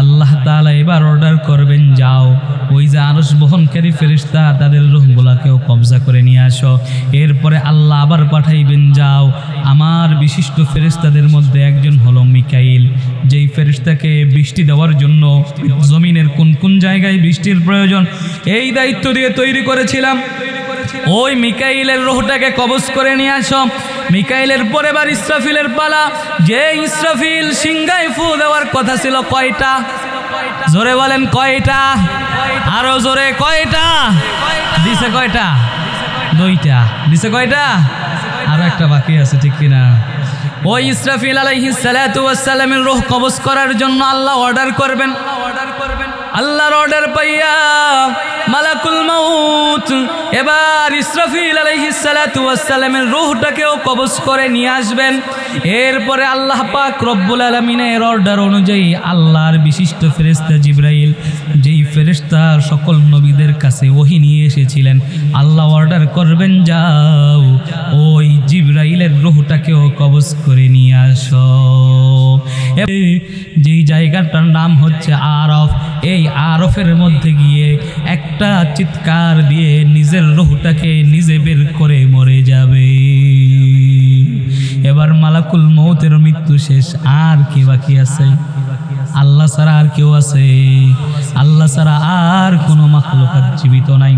আল্লাহ তাআলা এবার অর্ডার করবেন যাও ওই যে আরশ বহনকারী ফেরেশতা তাদের রূহগুলোকেও কবজা করে নিয়ে আসো। এরপরে আল্লাহ আবার পাঠাইবেন যাও আমার বিশিষ্ট ফেরেশতাদের মধ্যে একজন হলো মিকাইল, যেই ফেরেশতাকে বৃষ্টি দেওয়ার জন্য জমিনের কোন কোন জায়গায় বৃষ্টির প্রয়োজন এই দায়িত্ব দিয়ে তৈরি করেছিলাম। ওই মিকাইলের রূহটাকে কবজ করে নিয়ে আসো। মিকাইলের পরে বার ইসরাফিলের পালা। যে ইসরাফিল সিংহায় ফু দেওয়ার কথা ছিল কয়টা? জোরে বলেন কয়টা? আরো জোরে কয়টা? দিছে কয়টা? 2টা দিছে। কয়টা? আরো একটা বাকি আছে ঠিক কিনা? ওই ইসরাফিল আলাইহিস সালাতু ওয়াস সালামের রূহ কবজ করার জন্য আল্লাহ অর্ডার করবেন। আল্লাহর অর্ডার পাইয়া মালাকুল মউত এবার ইসরাফিল আলাইহিস সালাতু ওয়াস সালামের রূহটাকেও কবজ করে নিয়ে আসবেন। এরপরে আল্লাহ পাক রব্বুল আলামিনের অর্ডার অনুযায়ী আল্লাহর বিশিষ্ট ফেরেশতা জিবরাইল, যেই ফেরেশতা সকল নবীদের কাছে ওহী নিয়ে এসেছিলেন, আল্লাহ অর্ডার করবেন যাও ওই জিবরাইলের রূহটাকেও কবজ করে নিয়ে আসো। যেই জায়গাটার নাম হচ্ছে আরফ, এই আরফের মধ্যে গিয়ে একটা চিৎকার দিয়ে নিজের রূহটাকে নিজে বের করে মরে যাবে। এবার মালাকুল মউতের মৃত্যু শেষ। আর কে বাকি আছে? আল্লাহ ছাড়া আর কেউ আছে? আল্লাহ ছাড়া আর কোনো মাখলুকাত জীবিত নাই।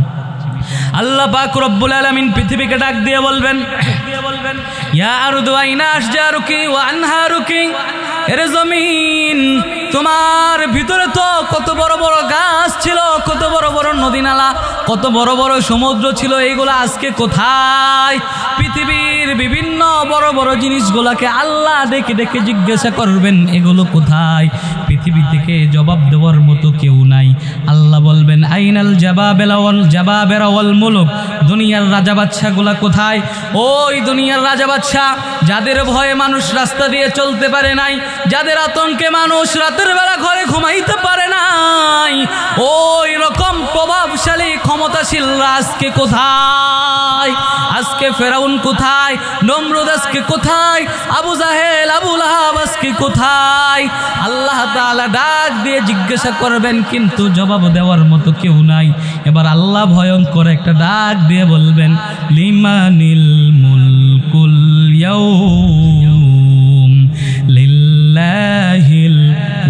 আল্লাহ পাক রব্বুল আলামিন পৃথিবীকে ডাক দিয়ে বলবেন ইয়া আরদু আইনা আশজারুকি ওয়া আনহারুকি, এর জমিন তোমার ভিতরে তো কত বড় বড় গাছ ছিল, কত বড় বড় নদী নালা, কত বড় বড় সমুদ্র ছিল, এইগুলো আজকে কোথায়? পৃথিবীর বিভিন্ন বড় বড় জিনিসগুলোকে আল্লাহ ডেকে ডেকে জিজ্ঞাসা করবেন এগুলো কোথায়? পৃথিবী থেকে জবাব দেওয়ার মতো কেউ নাই। আল্লাহ বলবেন আইনাল জাবাবেরা ওয়াল মুলুক, দুনিয়ার রাজা বাদশাগুলা কোথায়? ওই দুনিয়ার রাজা বাদশা যাদের ভয়ে মানুষ রাস্তা দিয়ে চলতে পারে নাই, যাদের আতঙ্কে মানুষ রাতের বেলা ঘরে ঘুমাইতে পারে নাই, ওই রকম প্রভাবশালী ক্ষমতাশীল আজকে কোথায়? আজকে ফেরাউন কোথায়? নমরুদ আজকে কোথায়? আবু জাহেল আবু লাহাব আজকে কোথায়? আল্লাহ তাআলা ডাক দিয়ে জিজ্ঞাসা করবেন, কিন্তু জবাব দেওয়ার মতো কেউ নাই। এবার আল্লাহ ভয়ঙ্কর একটা ডাক দিয়ে বলবেন লিমানিল মুলকুল ইয়াউম লিল্লাহিল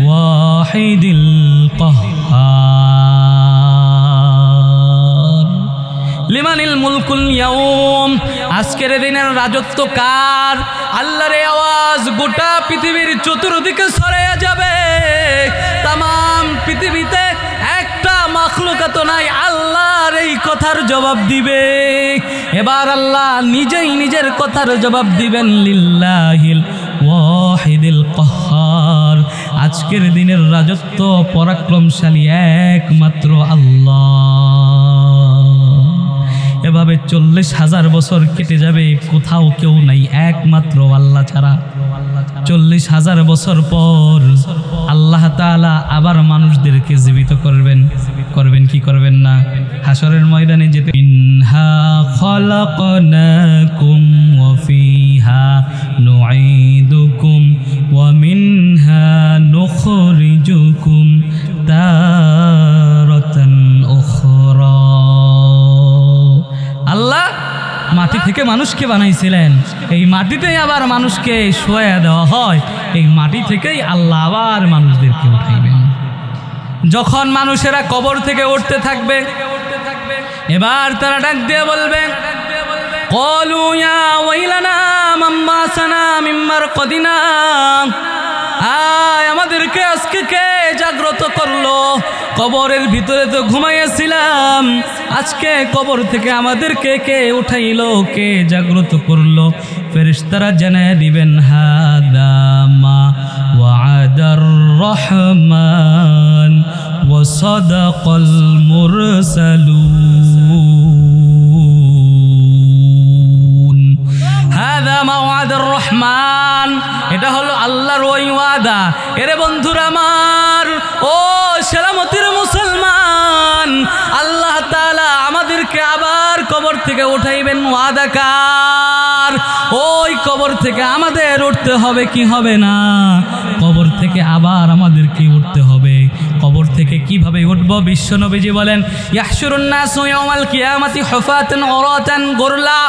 ওয়াহিদিল কাহ্হার। লিমানিল মুলকুল ইয়াউম, আজকের দিনের রাজত্ব কার? আল্লাহর আওয়াজ গোটা পৃথিবীর চতুর্দিকে ছড়িয়ে যাবে। তাম পৃথিবীতে একটা মাখলুকাত নাই আল্লাহর এই কথার জবাব দিবে। এবার আল্লাহ নিজেই নিজের কথার জবাব দিবেন লিল্লাহিল ওয়াহিদিল কাহ্হার। আজকের দিনের রাজত্ব পরাক্রমশালী একমাত্র আল্লাহ। এভাবে 40,000 বছর কেটে যাবে, কোথাও কেউ নাই একমাত্র আল্লাহ ছাড়া। 40,000 বছর পর আল্লাহ তাআলা আবার মানুষদেরকে জীবিত করবেন। করবেন কি করবেন না? হাসরের ময়দানে যেতে মিনহা খালাকনাকুম ওয়া ফিহা নুঈদুকুম ওয়া মিনহা নুখরিজুকুম তারাতান উখরা। আল্লাহ মাটি থেকে মানুষকে বানাইছিলেন, এই মাটিতেই আবার মানুষকে শোয়া দেওয়া হয়, এই মাটি থেকেই আল্লাহ আবার মানুষদেরকে উঠাইবেন। যখন মানুষেরা কবর থেকে উঠতে থাকবে, এবার তারা ডাক দিয়ে বলবে ক্বালু ইয়া ওয়াইলানা মাম্মা সানা মিম্মার কদিনা, আয় আমাদেরকে আজকে কে জাগ্রত করলো? কবরের ভিতরে তো ঘুমাইয়াছিলাম, আজকে কবর থেকে আমাদেরকে কে উঠাইলো, কে জাগ্রত করলো? ফেরেশতারা জানায় দিবেন হাদা মা ওয়াদার রহমান ওয়া সাদাকাল মুরসালুন। হাদা মা ওয়াদার রহমান, এটা হলো আল্লাহর ওই ওয়াদা। এরে বন্ধুরা আমার, ও সেলামতির মুসলমান, আল্লাহ তাআলা আমাদেরকে আবার কবর থেকে উঠাইবেন। ওয়াদা কার? ওই কবর থেকে আমাদের উঠতে হবে কি হবে না? কবর থেকে আবার আমাদেরকে উঠতে হবে। কবর থেকে কিভাবে উঠবো? বিশ্ব নবীজি বলেন, ইয়াহশুরুন নাসু ইয়াউমাল কিয়ামাতি হুফাতান উরাতান গুরলা।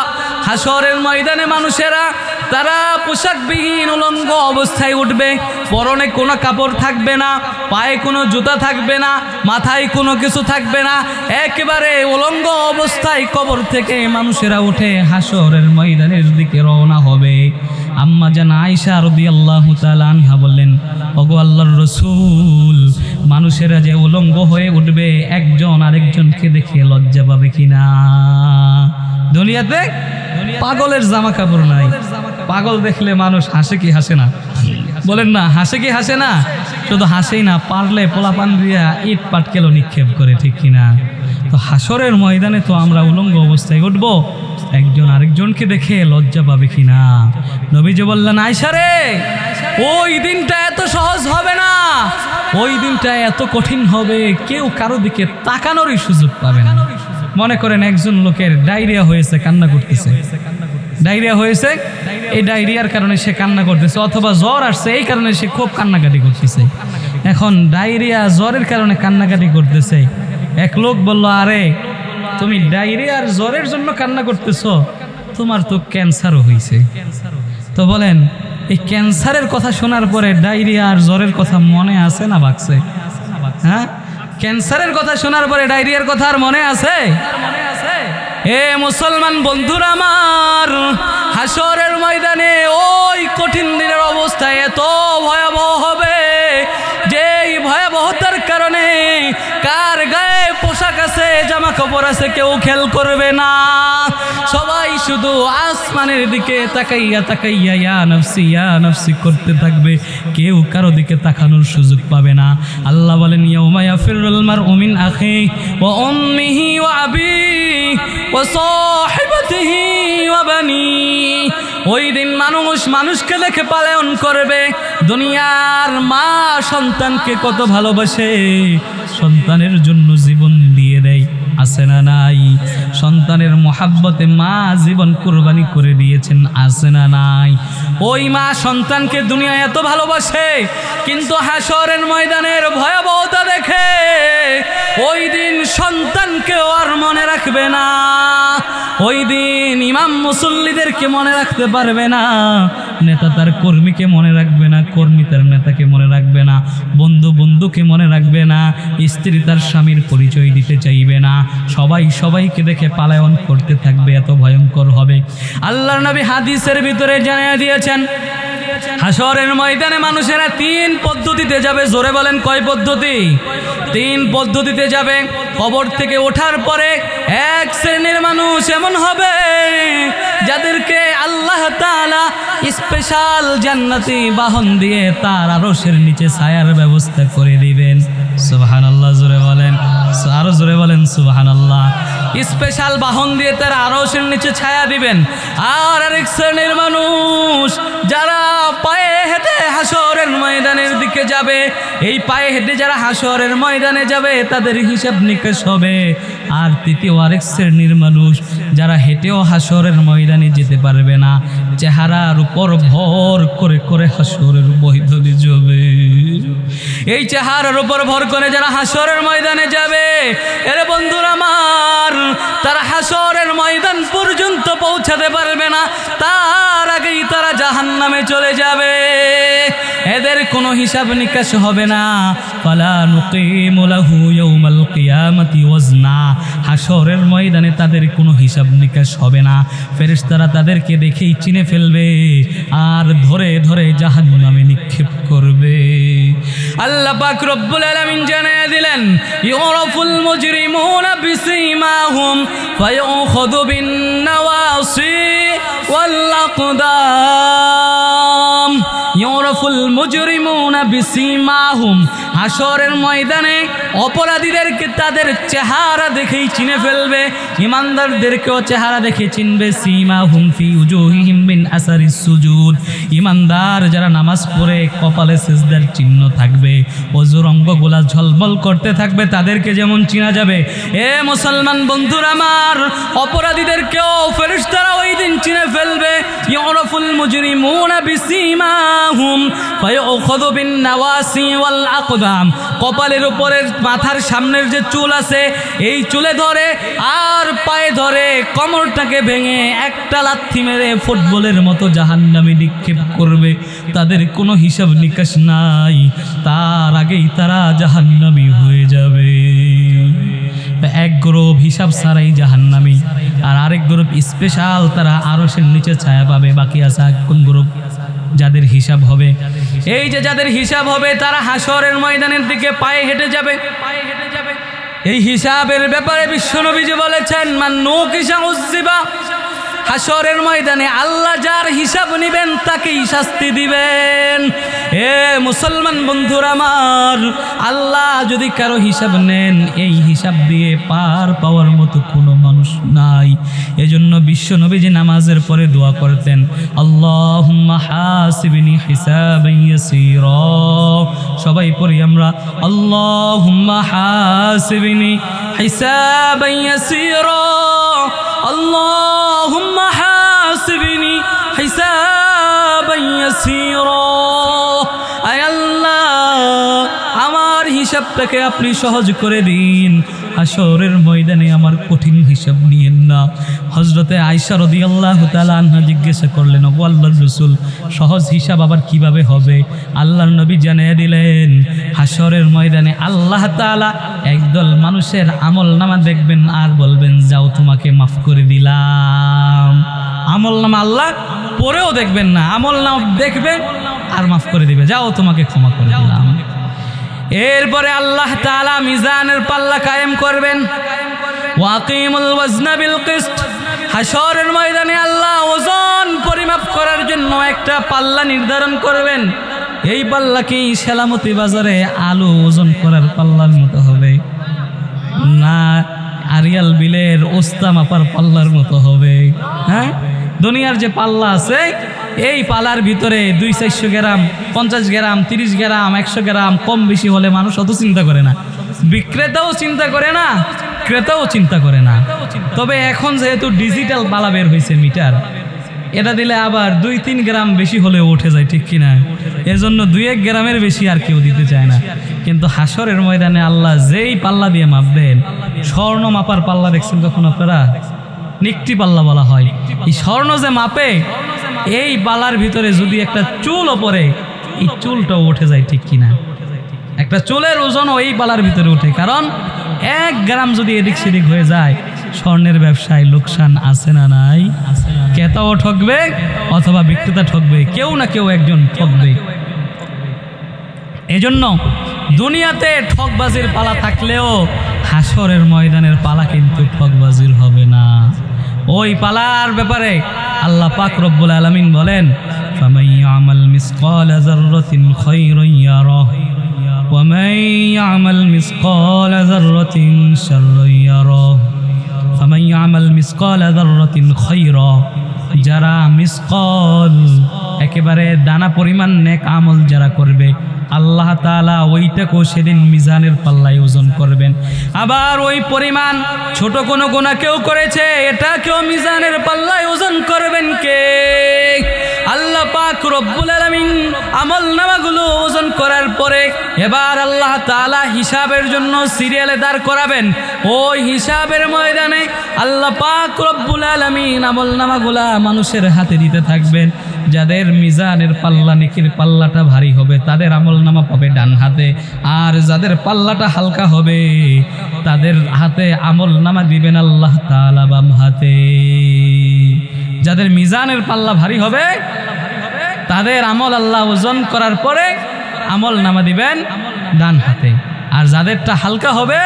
হাসরের ময়দানে মানুষেরা তারা পোশাকবিহীন উলঙ্গ অবস্থায় উঠবে। পরনে কোনো কাপড় থাকবে না, পায়ে কোনো জুতা থাকবে না, মাথায় কোনো কিছু থাকবে না, একেবারে উলঙ্গ অবস্থায় কবর থেকে মানুষেরা উঠে হাসরের ময়দানের দিকে রওনা হবে। আম্মা জান আয়েশা রাদিয়াল্লাহু তাআলা আনহা বললেন, ওগো আল্লাহর রাসূল, মানুষেরা যে উলঙ্গ হয়ে উঠবে, একজন আরেকজনকে দেখে লজ্জা পাবে কিনা? দুনিয়াতে পাগলের জামা কাপড় নাই, পাগল দেখলে মানুষ হাসে কি হাসে না? বলেন না, হাসে কি হাসে না? শুধু হাসেই না, পারলে পোলাপান দিয়া ইট পাটকেল নিক্ষেপ করে, ঠিক কিনা? তো হাসরের ময়দানে তো আমরা উলঙ্গ অবস্থায় উঠবো, একজন আরেকজনকে দেখে লজ্জা পাবে কিনা? নবীজি বললেন, আয়েশা রে, ওই দিনটা এত সহজ হবে না, ওই দিনটা এত কঠিন হবে, কেউ কারো দিকে তাকানোরই সুযোগ পাবে না। মনে করেন একজন লোকের ডায়রিয়া হয়েছে, কান্না করতেছে, ডায়রিয়া হয়েছে, এই ডায়রিয়ার কারণে সে কান্না করতেছে, অথবা জ্বর আসছে এই কারণে সে খুব কান্নাকাটি করতেছে। এখন ডায়রিয়া জ্বরের কারণে কান্নাকাটি করতেছে। এক লোক বলল, আরে তুমি ডায়রিয়া আর জ্বরের জন্য কান্না করতেছো, তোমার তো ক্যান্সারও হয়েছে। তো বলেন, এই ক্যান্সারের কথা শোনার পরে ডায়রিয়া আর জ্বরের কথা মনে আছে না ভাগছে? হ্যাঁ, ক্যান্সারের কথা শোনার পরে ডায়রিয়ার কথা আর মনে আছে? এ মুসলমান বন্ধুরা আমার, হাসরের ময়দানে ওই কঠিন দিনের অবস্থায় এত ভয়াবহ হবে যে এই ভয়াবহতার কারণে কার গায়ে পোশাক আছে, জামা কাপড় আছে, কেউ খেয়াল করবে না। সবাই শুধু আসমানের দিকে তাকাইয়া তাকাইয়া ইয়া নফসি ইয়া নফসি করতে থাকবে, কেউ কারো দিকে তাকানোর সুযোগ পাবে না। আল্লাহ বলেন, ইয়াউমা ইয়াফিরুল মারউ মিন আখিহি ওয়া উম্মিহি ওয়া আবিহি ওয়া সাহিবাতিহি ওয়া বানিহি। ওই দিন মানুষ মানুষকে দেখে পালায়ন করবে। দুনিয়ার মা সন্তানকে কত ভালোবাসে, সন্তানের জন্য জীবন দিয়ে দেয়, আছে না নাই? সন্তানের মোহাব্বতে মা জীবন কুরবানি করে দিয়েছেন, আছে না নাই? ওই মা সন্তানকে দুনিয়ায় এত ভালোবাসে, কিন্তু হাসরের ময়দানের ভয়াবহতা দেখে ওই দিন সন্তানকেও আর মনে রাখবে না। ওই দিন ইমাম মুসল্লিদেরকে মনে রাখতে পারবে না, নেতা তার কর্মীকে মনে রাখবে না, কর্মী তার নেতাকে মনে রাখবে না, বন্ধু বন্ধুকে মনে রাখবে না, স্ত্রী তার স্বামীর পরিচয় দিতে চাইবে না, সবাই সবাইকে দেখে পালায়ন করতে থাকবে। এত ভয়ঙ্কর হবে। আল্লাহর নবী হাদিসের ভিতরে জানিয়ে দিয়েছেন, হাসরের ময়দানে মানুষেরা তিন পদ্ধতিতে যাবে। জোরে বলেন, কয় পদ্ধতি? তিন পদ্ধতিতে যাবে। কবর থেকে ওঠার পরে এক শ্রেণীর মানুষ এমন হবে যাদেরকে আল্লাহ তাআলা স্পেশাল জান্নাতি বাহন দিয়ে তার আরশের নিচে ছায়ার ব্যবস্থা করে দিবেন। সুবহানাল্লাহ, জোরে বলেন, আরো জোরে বলেন সুবহানাল্লাহ। স্পেশাল বাহন দিয়ে তার আরশের নিচে ছায়া দিবেন। আর আরেক শ্রেণীর মানুষ যারা পায়ে হেঁটে হাসরের ময়দানের দিকে যাবে, এই পায়ে হেঁটে যারা হাসরের ময়দানে যাবে তাদের হিসাব নিকাশ হবে। আর তৃতীয় আরেক শ্রেণীর মানুষ যারা হেঁটেও হাসরের ময়দানে যেতে পারবে না, চেহারার উপর ভর করে করে হাসরের ময়দানে যাবে। এই চেহারার উপর ভর করে যারা হাসরের ময়দানে যাবে, এরে বন্ধুরা আমার, তারা হাসরের ময়দান পর্যন্ত পৌঁছাতে পারবে না, তার আগেই তারা জাহান্নামে চলে যাবে। এদের কোনো হিসাব নিকাশ হবে না। ফালা নুকিমু লাহু ইয়াউমাল কিয়ামাতি ওয়াজনা, হাসরের ময়দানে তাদের কোনো হিসাব নিকাশ হবে না। ফেরেশতারা তাদেরকে দেখেই চিনে ফেলবে আর ধরে ধরে জাহান্নামে নিক্ষেপ করবে। আল্লাহ পাক রব্বুল আলামিন জানিয়ে দিলেন, ইউরাফুল মুজরিমুনা বিসীমাহুম ফায়ুখাযু বিন নাওয়াসি ওয়াল আকদাম। ইউরাফুল মুজরিমুনা বিসীমাহুম, হাসরের ময়দানে অপরাধীদেরকে তাদের চেহারা দেখেই চিনে ফেলবে, ইমানদারদেরকেও চেহারা দেখে চিনবে। সীমাহুম ফি উজুহিহিম মিন আসারিস সুজুদ, ইমানদার যারা নামাজ পড়ে কপালে সিজদার চিহ্ন থাকবে, ওযুর অঙ্গগুলা ঝলমল করতে থাকবে, তাদেরকে যেমন চিনা যাবে। এ মুসলমান বন্ধুরা আমার, অপরাধীদেরকেও ফেরেশতারা ওই দিন চিনে ফেলবে। ইউরাফুল মুজরিমুনা বিসীমাহুম ফায়ুখাযু বিন নাওয়াসি ওয়াল আকদাম, কপালের উপরের মাথার সামনের যে চুল আছে এই চুলে ধরে আর পায়ে ধরে কোমরটাকে ভেঙে একটা লাথি মেরে ফুটবলের মতো জাহান্নামে নিক্ষেপ করবে। তাদের কোনো হিসাব নিকাশ নাই, তার আগেই তারা জাহান্নামী হয়ে যাবে। এক গ্রুপ হিসাব ছাড়াই জাহান্নামী, আর আরেক গ্রুপ স্পেশাল, তারা আরশের নিচে ছায়া পাবে। বাকি আছে কোন গ্রুপ? যাদের হিসাব হবে, এই যে যাদের হিসাব হবে তারা হাসরের ময়দানের দিকে পায়ে হেঁটে যাবে। এই হিসাবের ব্যাপারে বিশ্বনবীজি বলেছেন, মান নুকিশা উযিবা, হাসরের ময়দানে আল্লাহ যার হিসাব নেবেন তাকেই শাস্তি দিবেন। এ মুসলমান বন্ধুরা আমার, আল্লাহ যদি কারো হিসাব নেন, এই হিসাব দিয়ে পার পাওয়ার মতো কোনো মানুষ নাই। এজন্য বিশ্বনবীজি নামাজের পরে দোয়া করতেন, আল্লাহুম্মা হাসিবনি হিসাবান ইয়াসীরা। সবাই পড়ি আমরা, আল্লাহুম্মা হাসিবনি হিসাবান ইয়াসীরা, আল্লাহুম্মা হাসিবনি হিসাবান ইয়াসীরা। আয় আল্লাহ, আমার হিসাবটাকে আপনি সহজ করে দিন, হাসরের ময়দানে আমার কঠিন হিসাব নিয়েন না। হযরতে আয়েশা রাদিয়াল্লাহু তাআলা আনহা জিজ্ঞাসা করলেন, ওগো আল্লাহর রাসূল, সহজ হিসাব আবার কিভাবে হবে? আল্লাহর নবী জানিয়ে দিলেন, হাসরের ময়দানে আল্লাহ তাআলা একদল মানুষের আমলনামা দেখবেন আর বলবেন, যাও তোমাকে মাফ করে দিলাম। আমলনামা আল্লাহ পরেও দেখবেন না, আমলনামা দেখবে আর মাফ করে দিবে, যাও তোমাকে ক্ষমা করে দিলাম। এরপরে আল্লাহ তাআলা মিজানের পাল্লা কায়েম করবেন, ওয়াকিমুল ওয়াজনা বিল কিসত। হাসরের ময়দানে আল্লাহ ওজন পরিমাপ করার জন্য একটা পাল্লা নির্ধারণ করবেন। এই পাল্লা কি সেলামতি বাজারে আলু ওজন করার পাল্লার মতো হবে না আরিয়াল বিলের ওস্তা মাপার পাল্লার মতো হবে? হ্যাঁ, দুনিয়ার যে পাল্লা আছে এই পালার ভিতরে 200-400 গ্রাম, 50 গ্রাম, 30 গ্রাম, 100 গ্রাম কম বেশি হলে মানুষ অত চিন্তা করে না, বিক্রেতাও চিন্তা করে না, ক্রেতাও চিন্তা করে না। তবে এখন যেহেতু ডিজিটাল পালা বের হয়েছে, মিটার, এটা দিলে আবার 2-3 গ্রাম বেশি হলেও উঠে যায়, ঠিক কিনা? এজন্য 2-1 গ্রামের বেশি আর কেউ দিতে চায় না। কিন্তু হাসরের ময়দানে আল্লাহ যেই পাল্লা দিয়ে মাপবেন, স্বর্ণ মাপার পাল্লা দেখছেন কখন আপনারা? নিকটি পাল্লা বলা হয়। এই স্বর্ণ যে মাপে, এই পালার ভিতরে যদি একটা চুলও পড়ে, এই চুলটাও উঠে যায়, ঠিক কিনা? একটা চুলের ওজনও এই পালার ভিতরে উঠে, কারণ 1 গ্রাম যদি এদিক সেদিক হয়ে যায়, স্বর্ণের ব্যবসায় লোকসান আছে না নাই? ক্রেতাও ঠকবে অথবা বিক্রেতা ঠকবে, কেউ না কেউ একজন ঠকবে। এজন্য দুনিয়াতে ঠকবাজির পালা থাকলেও হাসরের ময়দানের পালা কিন্তু ঠকবাজির হবে না। ওই পালার ব্যাপারে আল্লাহ পাক রব্বুল আলামিন বলেন, ফামান ইয়ামাল মিসকালা যাররাতিন খায়রান ইয়ারাহু ওয়া মান ইয়ামাল মিসকালা যাররাতিন শাররান ইয়ারাহু। ফামান ইয়ামাল মিসকালা যাররাতিন খায়রা, যারা মিসকাল একেবারে দানা পরিমাণ নেক আমল যারা করবে, আল্লাহ তাআলা ওইটাকেও সেদিন মিজানের পাল্লায় ওজন করবেন। আবার ওই পরিমাণ ছোট কোনো গুনাহ কেউ করেছে, এটাকেও মিজানের পাল্লায় ওজন করবেন কে? আল্লাহ পাক রব্বুল আলামিন আমলনামাগুলো ওজন করার পরে এবার আল্লাহ তাআলা হিসাবের জন্য সিরিয়ালে দাঁড় করাবেন। ওই হিসাবের ময়দানে আল্লাহ পাক রব্বুল আলামিন আমলনামাগুলা মানুষের হাতে দিতে থাকবেন। যাদের মিজানের পাল্লা নেকির পাল্লাটা ভারী হবে তাদের আমলনামা পাবে ডান হাতে, আর যাদের পাল্লাটা হালকা হবে তাদের হাতে আমলনামা দিবেন আল্লাহ তাআলা বাম হাতে। যাদের মিজানের পাল্লা ভারী হবে তাদের আমল আল্লাহ ওজন করার পরে আমলনামা দিবেন ডান হাতে, আর যাদেরটা হালকা হবে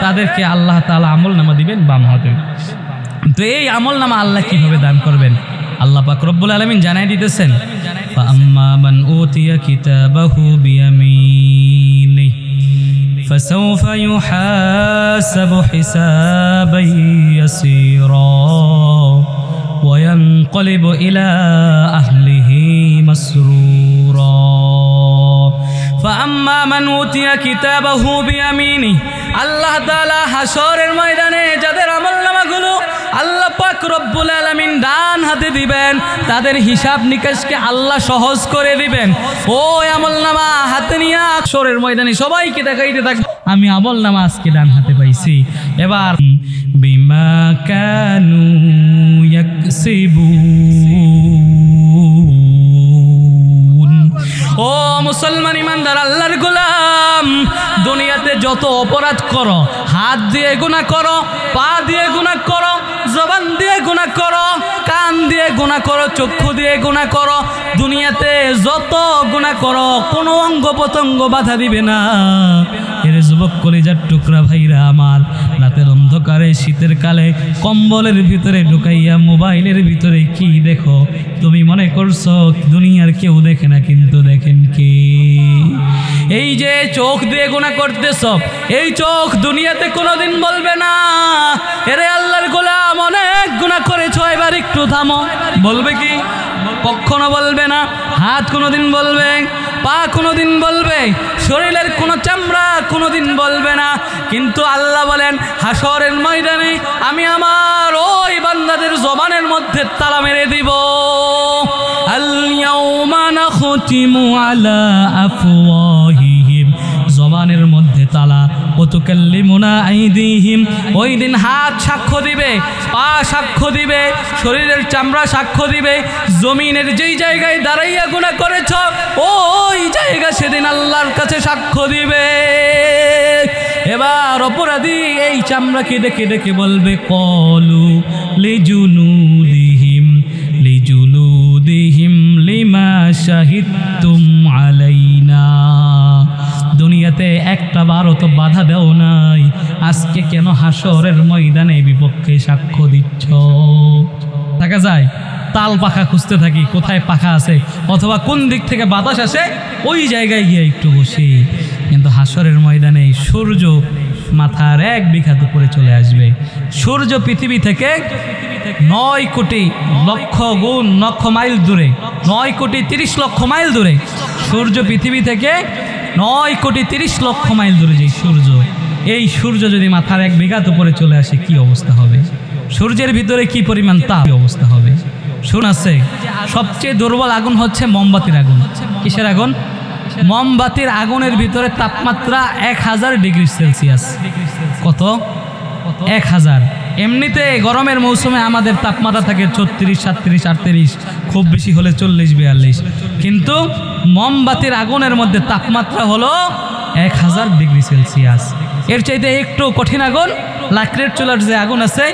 তাদেরকে আল্লাহ তাআলা আমলনামা দিবেন বাম হাতে। তো এই আমলনামা আল্লাহ কিভাবে দান করবেন আল্লাহ পাক রব্বুল আলামিন জানাই দিতেছেন, ফাআম্মা মান উতিয়া কিতাবাহু বিয়ামিনিহি ফাসাউফা ইউহাসাবু হিসাবান ইয়াসীরা ওয়া ইয়ানকালিবু ইলা আহলিহি মাসরুরা। ফাআম্মা মান উতিয়া কিতাবাহু বিয়ামিনিহি, আল্লাহ তাআলা হাশরের ময়দানে যাদের আমলনামাগুলো আল্লাহ পাক রব্বুল আলামিন ডান হাতে দিবেন তাদের হিসাব নিকাশকে আল্লাহ সহজ করে দিবেন। ওই আমলনামা হাতে নিয়ে হাশরের ময়দানে সবাইকে দেখাইতে থাকবে আমি আমলনামা আজকে ডান হাতে পাইছি। এবার বিমা কানু ইয়াকসিবুন, ও মুসলমান ইমানদার আল্লাহর গোলাম, দুনিয়াতে যত অপরাধ করো, হাত দিয়ে গুনাহ করো, পা দিয়ে গুনাহ করো, জবান দিয়ে গুনাহ করো, কান দিয়ে গুনাহ করো, চক্ষু দিয়ে গুনাহ করো, দুনিয়াতে যত গুনাহ করো কোনো অঙ্গ প্রত্যঙ্গ বাধা দিবে না। এর যুবক কলিজার টুকরা ভাইরা আমার, রাতের অন্ধকারে শীতের কালে কম্বলের ভিতরে ঢুকাইয়া মোবাইলের ভিতরে কি দেখো? তুমি মনে করছো দুনিয়ার কেউ দেখে না, কিন্তু দেখেন কি? এই যে চোখ দিয়ে গুনাহ করতেছ, এই চোখ দুনিয়াতে কোনোদিন বলবে না এরে আল্লাহর গোলাম অনেক গুনাহ করেছো, এবার একটু থামো। বলবে কি? কখনো বলবে না। হাত কোনোদিন বলবে, পা কোনোদিন বলবে, শরীরের কোনো চামড়া কোনোদিন বলবে না। কিন্তু আল্লাহ বলেন হাশরের ময়দানে আমি আমার ওই বান্দাদের জবানের মধ্যে তালা মেরে দিব। আল ইয়াউমা নাখতিমু আলা আফওয়াহিহিম, জবানের মধ্যে তালা, ওয়া তুকাল্লিমুনা আইদিহিম, ওই দিন হাত সাক্ষ্য দিবে, পা সাক্ষ্য দিবে, শরীরের চামড়া সাক্ষ্য দিবে, জমিনের যেই জায়গায় দাঁড়াইয়া গুনাহ করেছ ওই জায়গা সেদিন আল্লাহর কাছে সাক্ষ্য দিবে। এবার অপরাধী এই চামড়াকে দেখে দেখে বলবে কলু লিজুলুদিহিম লিজুলুদিহিম লিমা শাহিদতুম আলাইনা, দুনিয়াতে একটা বারও তো বাধা দেও নাই, আজকে কেন হাশরের ময়দানে বিপক্ষে সাক্ষ্য দিচ্ছ? দেখা যায় তাল পাখা খুঁজতে থাকি, কোথায় পাখা আছে অথবা কোন দিক থেকে বাতাস আসে ওই জায়গায় গিয়ে একটু বসি। কিন্তু হাশরের ময়দানে সূর্য মাথার 1 বিঘা উপরে চলে আসবে। সূর্য পৃথিবী থেকে 9 কোটি লক্ষ গুণ লক্ষ মাইল দূরে, 9 কোটি 30 লক্ষ মাইল দূরে সূর্য পৃথিবী থেকে 9 কোটি 30 লক্ষ মাইল দূরে যে সূর্য, এই সূর্য যদি মাথার 1 বিঘা উপরে চলে আসে কি অবস্থা হবে? সূর্যের ভিতরে কি পরিমাণ তাপ অবস্থা হবে? শুন আছে সবচেয়ে দুর্বল আগুন হচ্ছে মোমবাতির আগুন। কিসের আগুন? মোমবাতির আগুনের ভিতরে তাপমাত্রা 1000 ডিগ্রি সেলসিয়াস। কত? 1000। এমনিতে গরমের মৌসুমে আমাদের তাপমাত্রা থাকে 34, 37, 38, খুব বেশি হলে 40, 42, কিন্তু মোমবাতির আগুনের মধ্যে তাপমাত্রা হলো 1000 ডিগ্রি সেলসিয়াস। এর চাইতে একটু কঠিন আগুন লাকড়ির চুলার যে আগুন আছে,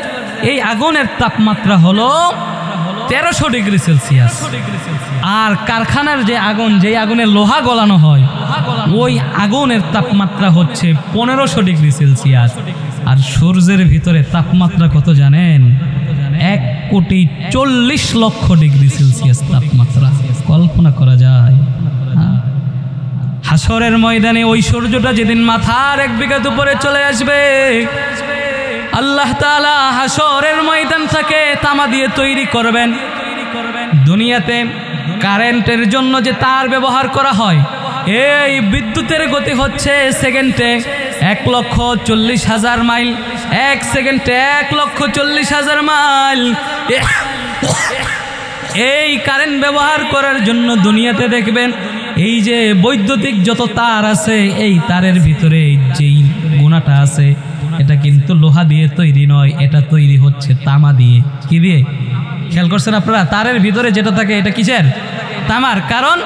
এই আগুনের তাপমাত্রা হলো 1300 ডিগ্রি সেলসিয়াস। আর কারখানার যে আগুন, যে আগুনে লোহা গলানো হয়, ওই আগুনের তাপমাত্রা হচ্ছে 1500 ডিগ্রি সেলসিয়াস। আর সূর্যের ভিতরে তাপমাত্রা কত জানেন? 1,40,00,000 ডিগ্রি সেলসিয়াস তাপমাত্রা। কল্পনা করা যায়? হাশরের ময়দানে ওই সূর্যটা যেদিন মাথার 1 বিঘা উপরে চলে আসবে, আল্লাহ তাআলা হাশরের ময়দান থেকে তামা দিয়ে তৈরি করবেন। দুনিয়াতে কারেন্টের জন্য যে তার ব্যবহার করা হয়, এই বিদ্যুতের গতি হচ্ছে সেকেন্ডে 1,40,000 মাইল, 1 সেকেন্ডে 1,40,000 মাইল। এই কারেন্ট ব্যবহার করার জন্য দুনিয়াতে দেখবেন এই যে বৈদ্যুতিক যত তার আছে, এই তারের ভিতরে যেই গুণাটা আছে এটা কিন্তু লোহা দিয়ে তৈরি নয়, এটা তৈরি হচ্ছে তামা দিয়ে। কি দিয়ে? খেয়াল করছেন আপনারা? তারের ভিতরে যেটা থাকে এটা কিসের? তামার। কারণ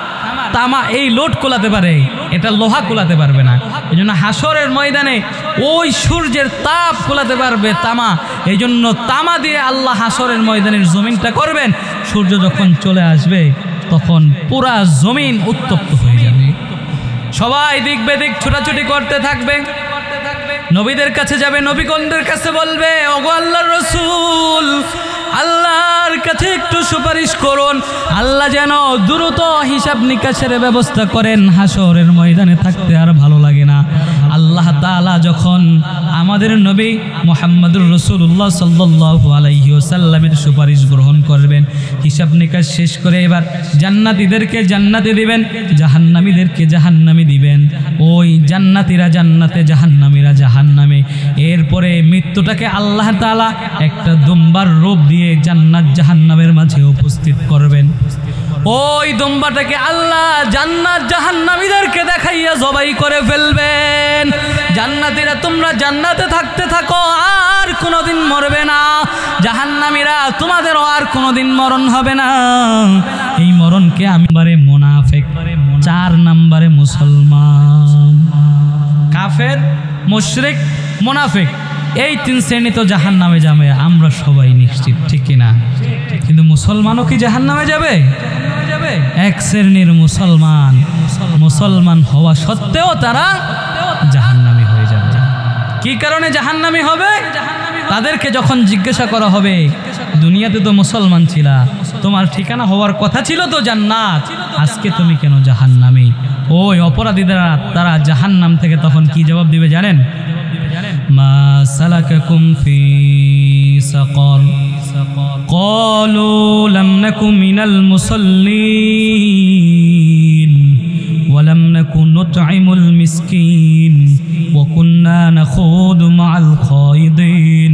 তামা এই লোড কোলাতে পারে, এটা লোহা কোলাতে পারবে না। এই জন্য হাসরের ময়দানে ওই সূর্যের তাপ কোলাতে পারবে তামা। এই জন্য তামা দিয়ে আল্লাহ হাসরের ময়দানের জমিনটা করবেন। সূর্য যখন চলে আসবে তখন পুরা জমিন উত্তপ্ত হয়ে যাবে, সবাই দিক বেদিক ছোটাছুটি করতে থাকবে, নবীদের কাছে যাবে, নবীগণদের কাছে বলবে, ওগো আল্লাহর রাসূল, আল্লাহর কাছে একটু সুপারিশ করুন, আল্লাহ যেন দ্রুত হিসাব নিকাশের ব্যবস্থা করেন, হাসরের ময়দানে থাকতে আর ভালো লাগে না। আল্লাহ তাআলা যখন আমাদের নবী মুহাম্মদুর রাসূলুল্লাহ সাল্লাল্লাহু আলাইহি ওয়াসাল্লামের সুপারিশ গ্রহণ করবেন, হিসাব নিকাশ শেষ করে এবার জান্নাতীদেরকে জান্নাতে দিবেন, জাহান্নামীদেরকে জাহান্নামে দিবেন। ওই জান্নাতীরা জান্নাতে, জাহান্নামীরা জাহান্নামে। এরপরে মৃত্যুটাকে আল্লাহ তাআলা একটা দুম্বার রূপ দিয়ে জান্নাত জাহান্নামের মাঝে উপস্থিত করবেন। ওই দুম্বাটাকে আল্লাহ জান্নাত জাহান্নামীদেরকে দেখাইয়া জবাই করে ফেলবেন। জান্নাতীরা তোমরা জান্নাতে থাকতে থাকো, আর কোনোদিন মরবে না। জাহান্নামীরা তোমাদেরও আর কোনোদিন মরণ হবে না। এই মরণকে আমি মুনাফিক, 4 নম্বরে মুসলমান। কাফের, মুশরিক, মুনাফিক, এই 3 শ্রেণী তো জাহান্নামে যাবে, আমরা সবাই নিশ্চিত, ঠিক কিনা? কিন্তু মুসলমানও কি জাহান্নামে যাবে? এক শ্রেণীর মুসলমান, মুসলমান হওয়া সত্ত্বেও তারা জাহান্নামী হয়ে যাবে। কি কারণে জাহান্নামী হবে? তাদেরকে যখন জিজ্ঞাসা করা হবে, দুনিয়াতে তো মুসলমান ছিলা, তোমার ঠিকানা হওয়ার কথা ছিল তো জান্নাত, আজকে তুমি কেন জাহান্নামী? ওই অপরাধীরা তারা জাহান্নাম থেকে তখন কি জবাব দিবে জানেন? মা সালাকাকুম ফি সাকার ক্বালু লাম নাকু মিনাল মুসাল্লিন ওয়া লাম নাকু নুতঈমুল মিসকিন ওয়া কুন্না নাখুদু মাআল খায়িদিন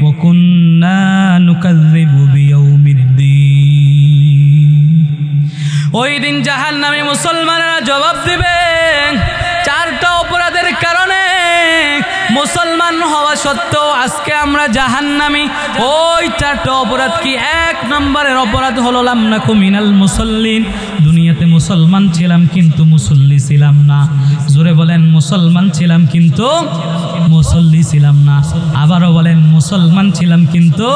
ওয়া কুন্না নুকাযযিবু বিয়াউমিদ্দিন। ওই দিন জাহান্নামী মুসলমানেরা জবাব দিবে 4টা অপরাধের কারণে মুসলমান হওয়া সত্ত্বেও আজকে আমরা জাহান্নামী। ওই 4টা অপরাধ কি? 1 নম্বরের অপরাধ হলো লাম নাকু মিনাল মুসাল্লিন, দুনিয়াতে মুসলমান ছিলাম কিন্তু মুসল্লি ছিলাম না। জোরে বলেন, মুসলমান ছিলাম কিন্তু মুসল্লি ছিলাম না। আবারও বলেন, মুসলমান ছিলাম কিন্তু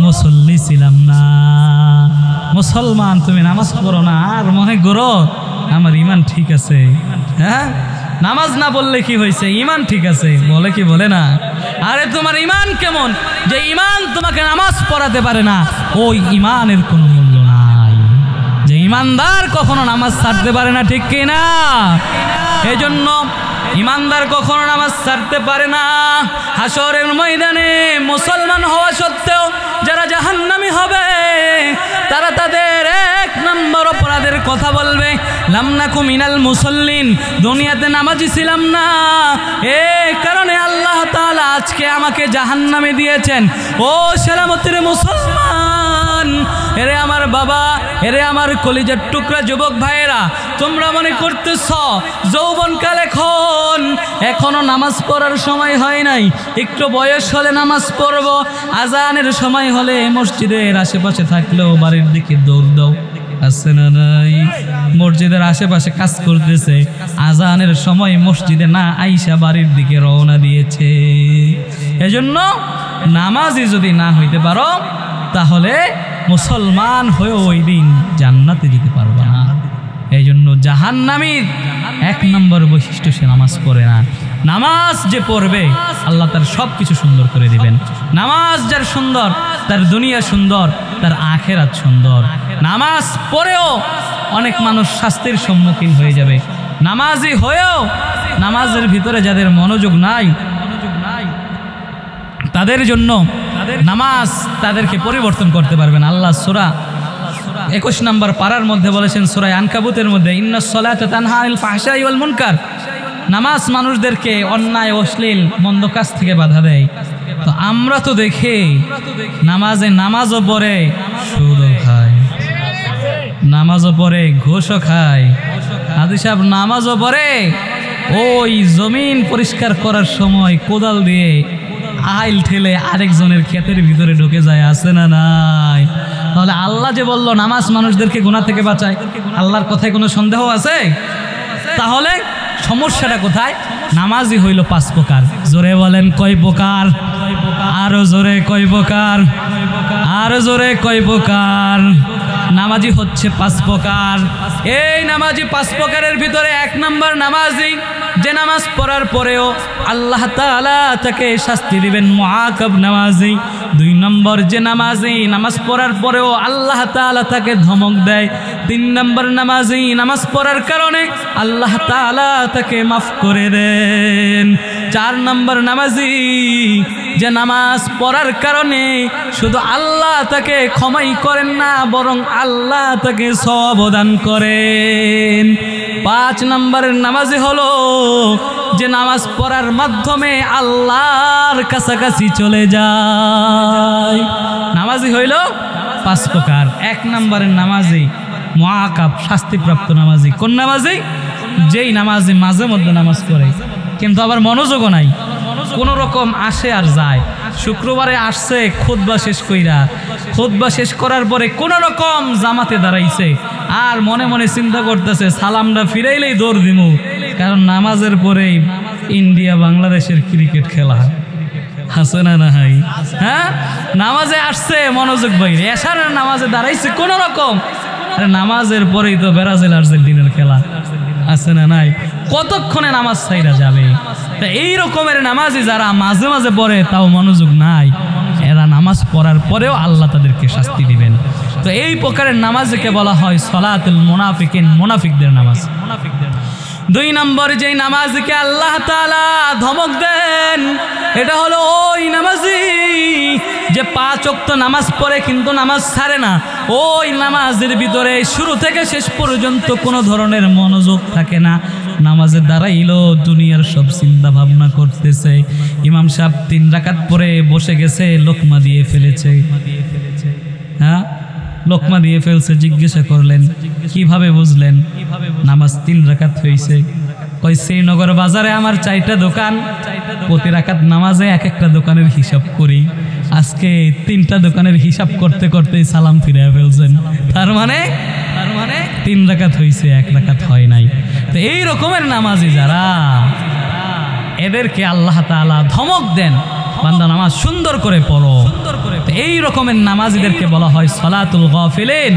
মুসল্লি ছিলাম না। মুসলমান, তুমি নামাজ পড়ো না, আর মনে করো আমার ইমান ঠিক আছে। হ্যাঁ, নামাজ না বললে কি হয়েছে? ইমান ঠিক আছে, বলে কি বলে না? আরে তোমার ইমান কেমন যে ইমান তোমাকে নামাজ পড়াতে পারে না? ওই ইমানের কোনো মূল্য নাই। যে ইমানদার কখনো নামাজ ছাড়তে পারে না, ঠিক কি না? এই জন্য ইমানদার কখনো নামাজ ছাড়তে পারে না। হাসরের ময়দানে মুসলমান হওয়া সত্ত্বেও যারা জাহান্নামী হবে তারা তাদের 1 নম্বর অপরাধের কথা বলবে, লাম নাকু মিনাল মুসাল্লিন, দুনিয়াতে নামাজি ছিলাম না, এই কারণে আল্লাহ তাআলা আজকে আমাকে জাহান্নামে দিয়েছেন। ও সেরামতির মুসলমান, এরে আমার বাবা, এরে আমার কলিজার টুকরা যুবক ভাইয়েরা, তোমরা মনে করতেছ যৌবনকাল এখনো নামাজ পড়ার সময় হয় নাই, একটু বয়স হলে নামাজ পড়ব, আজানের সময় হলে মসজিদের আশেপাশে থাকলেও বাড়ির দিকে দৌড় দাও, আছে না নাই? মসজিদের আশেপাশে কাজ করতেছে, আজানের সময় মসজিদে না আইসা বাড়ির দিকে রওনা দিয়েছে। এজন্য নামাজি যদি না হইতে পারো তাহলে মুসলমান হয়ে ওই দিন জান্নাতে যেতে পারবে না। এই জন্য জাহান্নামীর 1 নম্বর বৈশিষ্ট্য, সে নামাজ পড়ে না। নামাজ যে পড়বে আল্লাহ তার সব কিছু সুন্দর করে দিবেন। নামাজ যার সুন্দর, তার দুনিয়া সুন্দর, তার আখেরাত সুন্দর। নামাজ পড়েও অনেক মানুষ শাস্তির সম্মুখীন হয়ে যাবে। নামাজি হয়েও নামাজের ভিতরে যাদের মনোযোগ নাই তাদের জন্য নামাজ তাদেরকে পরিবর্তন করতে পারবেন। আল্লাহ সূরা 21 নম্বর পারার মধ্যে বলেছেন, সূরা আনকাবুতের মধ্যে, ইন্নাস সালাতা তানহা আনিল ফাহশাই ওয়াল মুনকার, নামাজ মানুষদেরকে অন্যায় অশ্লীল মন্দ কাজ থেকে বাধা দেয়। তো আমরা তো দেখি নামাজও পড়ে সুদও খায়, নামাজও পড়ে ঘুষও খায়। হাজী সাহেব নামাজও পড়ে ওই জমিন পরিষ্কার করার সময় কোদাল দিয়ে আইল ঠেলে আরেকজনের ক্ষেতের ভিতরে ঢুকে যায়, আছে না নাই? তাহলে আল্লাহ যে বলল নামাজ মানুষদেরকে গুনাহ থেকে বাঁচায়, আল্লাহর কথায় কোনো সন্দেহ আছে? তাহলে সমস্যাটা কোথায়? নামাজই হইল 5 প্রকার। জোরে বলেন কয় প্রকার? আরো জোরে কয় প্রকার? আরো জোরে কয় প্রকার? নামাজি হচ্ছে 5 প্রকার। এই নামাজি 5 প্রকারের ভিতরে 1 নম্বর নামাজি যে নামাজ পড়ার পরেও আল্লাহ তাআলা তাকে শাস্তি দিবেন, মুআকাব নামাজি। 2 নম্বর যে নামাজি নামাজ পড়ার পরেও আল্লাহ তাআলা তাকে ধমক দেয়। 3 নম্বর নামাজি নামাজ পড়ার কারণে আল্লাহ তাআলা তাকে মাফ করে দেন। 4 নম্বর নামাজি যে নামাজ পড়ার কারণে শুধু আল্লাহ তাকে ক্ষমাই করেন না, বরং আল্লাহ তাকে সওয়াব দান করেন। 5 নম্বরের নামাজি হলো যে নামাজ পড়ার মাধ্যমে আল্লাহর কাছাকাছি চলে যায়। নামাজি হইল 5 প্রকার। 1 নম্বরের নামাজি মুআকাব, শাস্তিপ্রাপ্ত নামাজি। কোন নামাজি? যেই নামাজি মাঝে মধ্যে নামাজ পড়ে কিন্তু আবার মনোযোগও নাই, কোন রকম আসে আর যায়। শুক্রবারে আসছে খুতবা শেষ কইরা, খুতবা শেষ করার পরে কোন রকম জামাতে দাঁড়াইছে আর মনে মনে চিন্তা করতেছে সালামটা ফিরাইলেই দৌড় দিমু, কারণ নামাজের পরেই ইন্ডিয়া বাংলাদেশের ক্রিকেট খেলা, আছে না নাই? হ্যাঁ, নামাজে আসছে মনোযোগ বাইরে, এশারের নামাজে দাঁড়াইছে কোন রকম, আরে নামাজের পরেই তো ব্রাজিল আর্জেন্টিনার খেলা, আছে না নাই? কতক্ষণে নামাজ ছাইরা যাবে? এই রকমের নামাজি যারা মাঝে মাঝে পড়ে তাও মনোযোগ নাই, এরা নামাজ পড়ার পরেও আল্লাহ তাদেরকে শাস্তি দিবেন। তো এই প্রকারের নামাজকে বলা হয় সলাতুল মুনাফিকিন, মুনাফিকদের নামাজ। 2 নম্বর যেই নামাজকে আল্লাহ তাআলা ধমক দেন এটা হলো ওই নামাজি যে 5 ওয়াক্ত নামাজ পড়ে কিন্তু নামাজ ছাড়ে না। ওই নামাজের ভিতরে শুরু থেকে শেষ পর্যন্ত কোনো ধরনের মনোযোগ থাকে না। নামাজে দাঁড়াইলো দুনিয়ার সব চিন্তা ভাবনা করতেছে। ইমাম সাহেব 3 রাকাত পরে বসে গেছে, লোকমা দিয়ে ফেলেছে। হ্যাঁ, লোকমা দিয়ে ফেলছে। জিজ্ঞাসা করলেন কিভাবে বুঝলেন? নামাজ 3 রাকাত হয়েছে। কই শ্রীনগর বাজারে আমার 4টা দোকান, প্রতি রাকাত নামাজে এক একটা দোকানের হিসাব করি, আজকে 3টা দোকানের হিসাব করতে করতেই সালাম ফিরে ফেলছেন। তার মানে 3 রাকাত হয়েছে, 1 রাকাত হয় নাই। তো এই রকমের নামাজি যারা, এদেরকে আল্লাহ তাআলা ধমক দেন, বান্দা নামাজ সুন্দর করে পড়ো। এই রকমের নামাজিদেরকে বলা হয় সলাতুল গাফিলিন,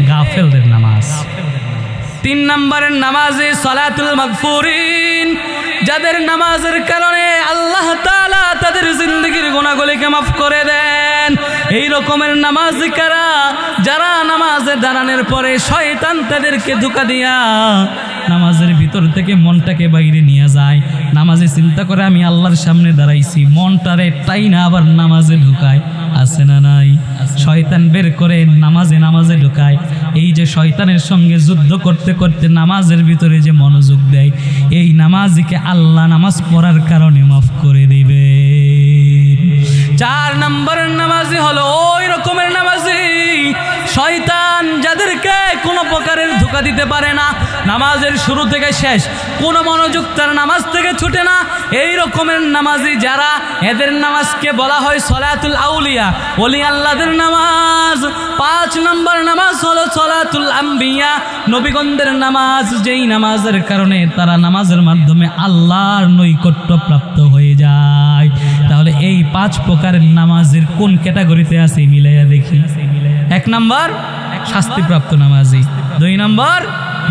গাফেলদের নামাজ। 3 নম্বরের নামাজে সলাতুল মাগফুরিন, যাদের নামাজের কারণে আল্লাহ তাআলা তাদের জিন্দেগির গুনাহগুলিকে মাফ করে দেন। এই রকমের নামাজি কারা? যারা নামাজে দাঁড়ানোর পরে শয়তান তাদেরকে ধোঁকা দিয়া নামাজের ভিতর থেকে মনটাকে বাইরে নিয়ে যায়। নামাজে চিন্তা করে আমি আল্লাহর সামনে দাঁড়াইছি, মনটারে টাইনা আবার নামাজে ঢুকায়, আছে না নাই? শয়তান বের করে নামাজে ঢুকায়। এই যে শয়তানের সঙ্গে যুদ্ধ করতে করতে নামাজের ভিতরে যে মনোযোগ দেয়, এই নামাজিকে আল্লাহ নামাজ পড়ার কারণে মাফ করে দিবে। 4 নম্বরের নামাজি হলো ওই রকমের নামাজি শয়তান যাদেরকে কোনো প্রকারের ধোঁকা দিতে পারে না, নামাজের শুরু থেকে শেষ কোনো মনোযোগ তার নামাজ থেকে ছুটে না। এই রকমের নামাজি যারা, এদের নামাজকে বলা হয় সলাতুল আউলিয়া, ওলি আল্লাহদের নামাজ। 5 নম্বর নামাজ হলো সলাতুল আম্বিয়া, নবীগণদের নামাজ, যেই নামাজের কারণে তারা নামাজের মাধ্যমে আল্লাহর নৈকট্য প্রাপ্ত হয়ে যায়। তাহলে এই 5 প্রকারের নামাজের কোন ক্যাটাগরিতে আছে মিলাইয়া দেখি। 1 নম্বর শাস্তিপ্রাপ্ত নামাজি, 2 নম্বর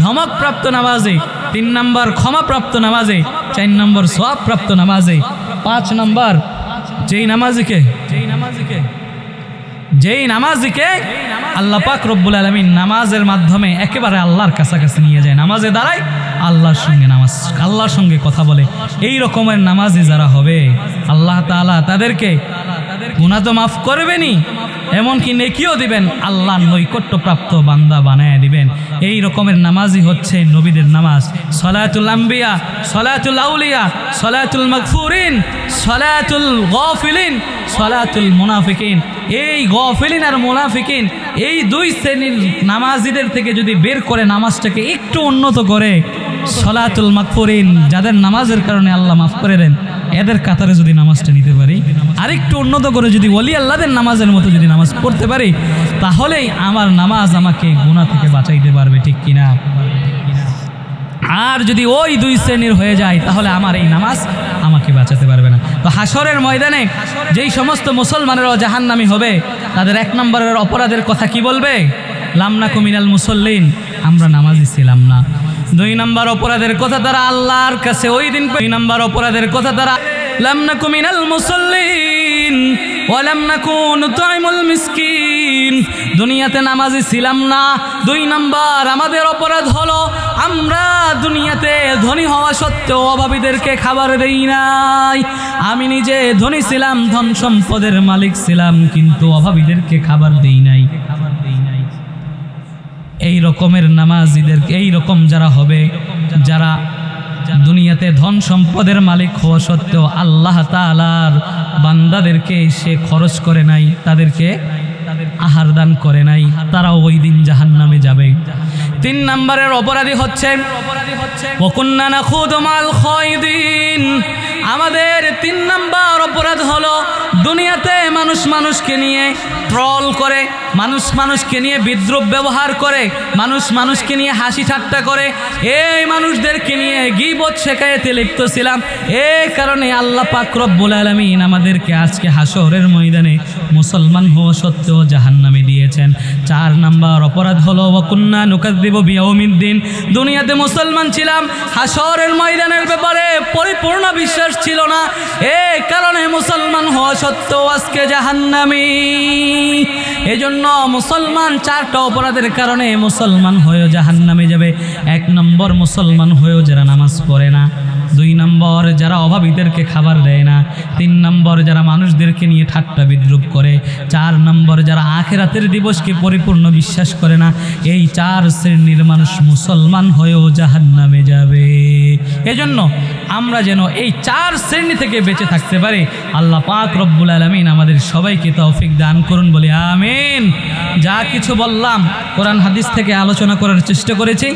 ধমকপ্রাপ্ত নামাজি, 3 নম্বর ক্ষমাপ্রাপ্ত নামাজি, 4 নম্বর সওয়াবপ্রাপ্ত নামাজি, 5 নম্বর যেই নামাজিকে আল্লাহ পাক রব্বুল আলামিন নামাজের মাধ্যমে একেবারে আল্লাহর কাছাকাছি নিয়ে যায়। নামাজে দাঁড়ায়, আল্লাহর সঙ্গে কথা বলে। এই রকমের নামাজি যারা হবে আল্লাহ তাআলা তাদেরকে গুনাহ তো মাফ করবেনই, এমনকি নেকিও দিবেন, আল্লাহর নৈকট্য প্রাপ্ত বান্দা বানায় দিবেন। এই রকমের নামাজই হচ্ছে নবীদের নামাজ। সলাতুল আম্বিয়া, সলাতুল আউলিয়া, সলাতুল মাগফুরিন, সলাতুল গাফিলিন, সলাতুল মুনাফিকিন। এই গাফিলিন আর মুনাফিকিন, এই 2 শ্রেণীর নামাজিদের থেকে যদি বের করে নামাজটাকে একটু উন্নত করে, সলাতুল মাগফুরিন যাদের নামাজের কারণে আল্লাহ মাফ করে দেন, এদের কাতারে যদি নামাজটা নিতে পারি, আরেকটু উন্নত করে যদি ওলি আল্লাহদের নামাজের মতো যদি নামাজ পড়তে পারি, তাহলেই আমার নামাজ আমাকে গুনাহ থেকে বাঁচাইতে পারবে, ঠিক কিনা? আর যদি ওই দুই শ্রেণীর হয়ে যায় তাহলে আমার এই নামাজ আমাকে বাঁচাতে পারবে না। তো হাসরের ময়দানে যেই সমস্ত মুসলমানেরা জাহান্নামী হবে, তাদের এক নম্বরের অপরাধের কথা কি বলবে? লামনাকু মিনাল মুসল্লিন, আমরা নামাজি ছিলাম না। দুই নম্বর অপরাধের কথা তারা আল্লাহর কাছে ওই দিন, দুই নম্বর অপরাধের কথা তারা লামনাকু মিনাল মুসল্লিন ওয়া লাম নাকু নুতঈমুল মিসকিন, দুনিয়াতে নামাজি ছিলাম না। দুই নম্বর আমাদের অপরাধ হলো আমরা দুনিয়াতে ধনী হওয়া সত্ত্বেও অভাবীদেরকে খাবার দেই নাই। আমি নিজে ধনী ছিলাম, ধন সম্পদের মালিক ছিলাম, কিন্তু অভাবীদেরকে খাবার দেই নাই। এই রকমের নামাজিদেরকে, এই রকম যারা হবে, যারা দুনিয়াতে ধন সম্পদের মালিক হওয়া সত্ত্বেও আল্লাহ তাআলার বান্দাদেরকে সে খরচ করে নাই, তাদেরকে আহার দান করে নাই, তারাও ওই দিন জাহান্নামে যাবে। তিন নম্বরের অপরাধী হচ্ছে ওয়াকুন্না নাখুদু মাল খায়দিন, আমাদের তিন নম্বর অপরাধ হলো দুনিয়াতে মানুষ মানুষকে নিয়ে ট্রল করে, মানুষ মানুষকে নিয়ে বিদ্রুপ ব্যবহার করে, মানুষ মানুষকে নিয়ে হাসি ঠাট্টা করে, এই মানুষদেরকে নিয়ে গীবত শেখায়েতে লিপ্ত ছিলাম। এই কারণে আল্লাহ পাক রব্বুল আলামিন আমাদেরকে আজকে হাসরের ময়দানে মুসলমান হওয়া সত্ত্বেও জাহান্নামে দিয়েছেন। চার নম্বর অপরাধ হলো ওয়াকুন্না নুকাযযিবু বিয়াউমিদ্দিন, দুনিয়াতে মুসলমান ছিলাম, হাসরের ময়দানের ব্যাপারে পরিপূর্ণ বিশ্বাস ছিল না, এই কারণে মুসলমান হওয়া সত্ত্বেও আজকে জাহান্নামী। এজন্য মুসলমান চারটা অপরাধের কারণে মুসলমান হয়েও জাহান্নামে যাবে। এক নম্বর মুসলমান হয়েও যারা নামাজ পড়ে না, দুই নম্বর যারা অভাবীদেরকে খাবার দেয় না, তিন নম্বর যারা মানুষদেরকে নিয়ে ঠাট্টা বিদ্রুপ করে, চার নম্বর যারা আখিরাতের দিবসকে পরিপূর্ণ বিশ্বাস করে না। এই চার শ্রেণীর মানুষ মুসলমান হয়েও জাহান্নামে যাবে। এজন্য আমরা যেন এই চার শ্রেণী থেকে বেঁচে থাকতে পারি, আল্লাহ পাক রব্বুল আলামিন আমাদের সবাইকে তৌফিক দান করুন, বলি আমিন। যা কিছু বললাম কোরআন হাদিস থেকে আলোচনা করার চেষ্টা করেছি,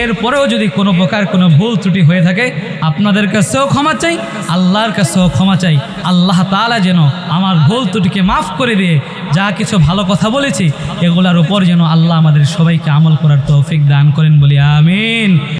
এরপরেও যদি কোনো প্রকার কোনো ভুল ত্রুটি হয়ে থাকে আপনাদের কাছেও ক্ষমা চাই, আল্লাহর কাছেও ক্ষমা চাই। আল্লাহ তাআলা যেন আমার ভুল ত্রুটিকে মাফ করে দিয়ে যা কিছু ভালো কথা বলেছি এগুলার উপর যেন আল্লাহ আমাদের সবাইকে আমল করার তৌফিক দান করেন, বলি আমিন।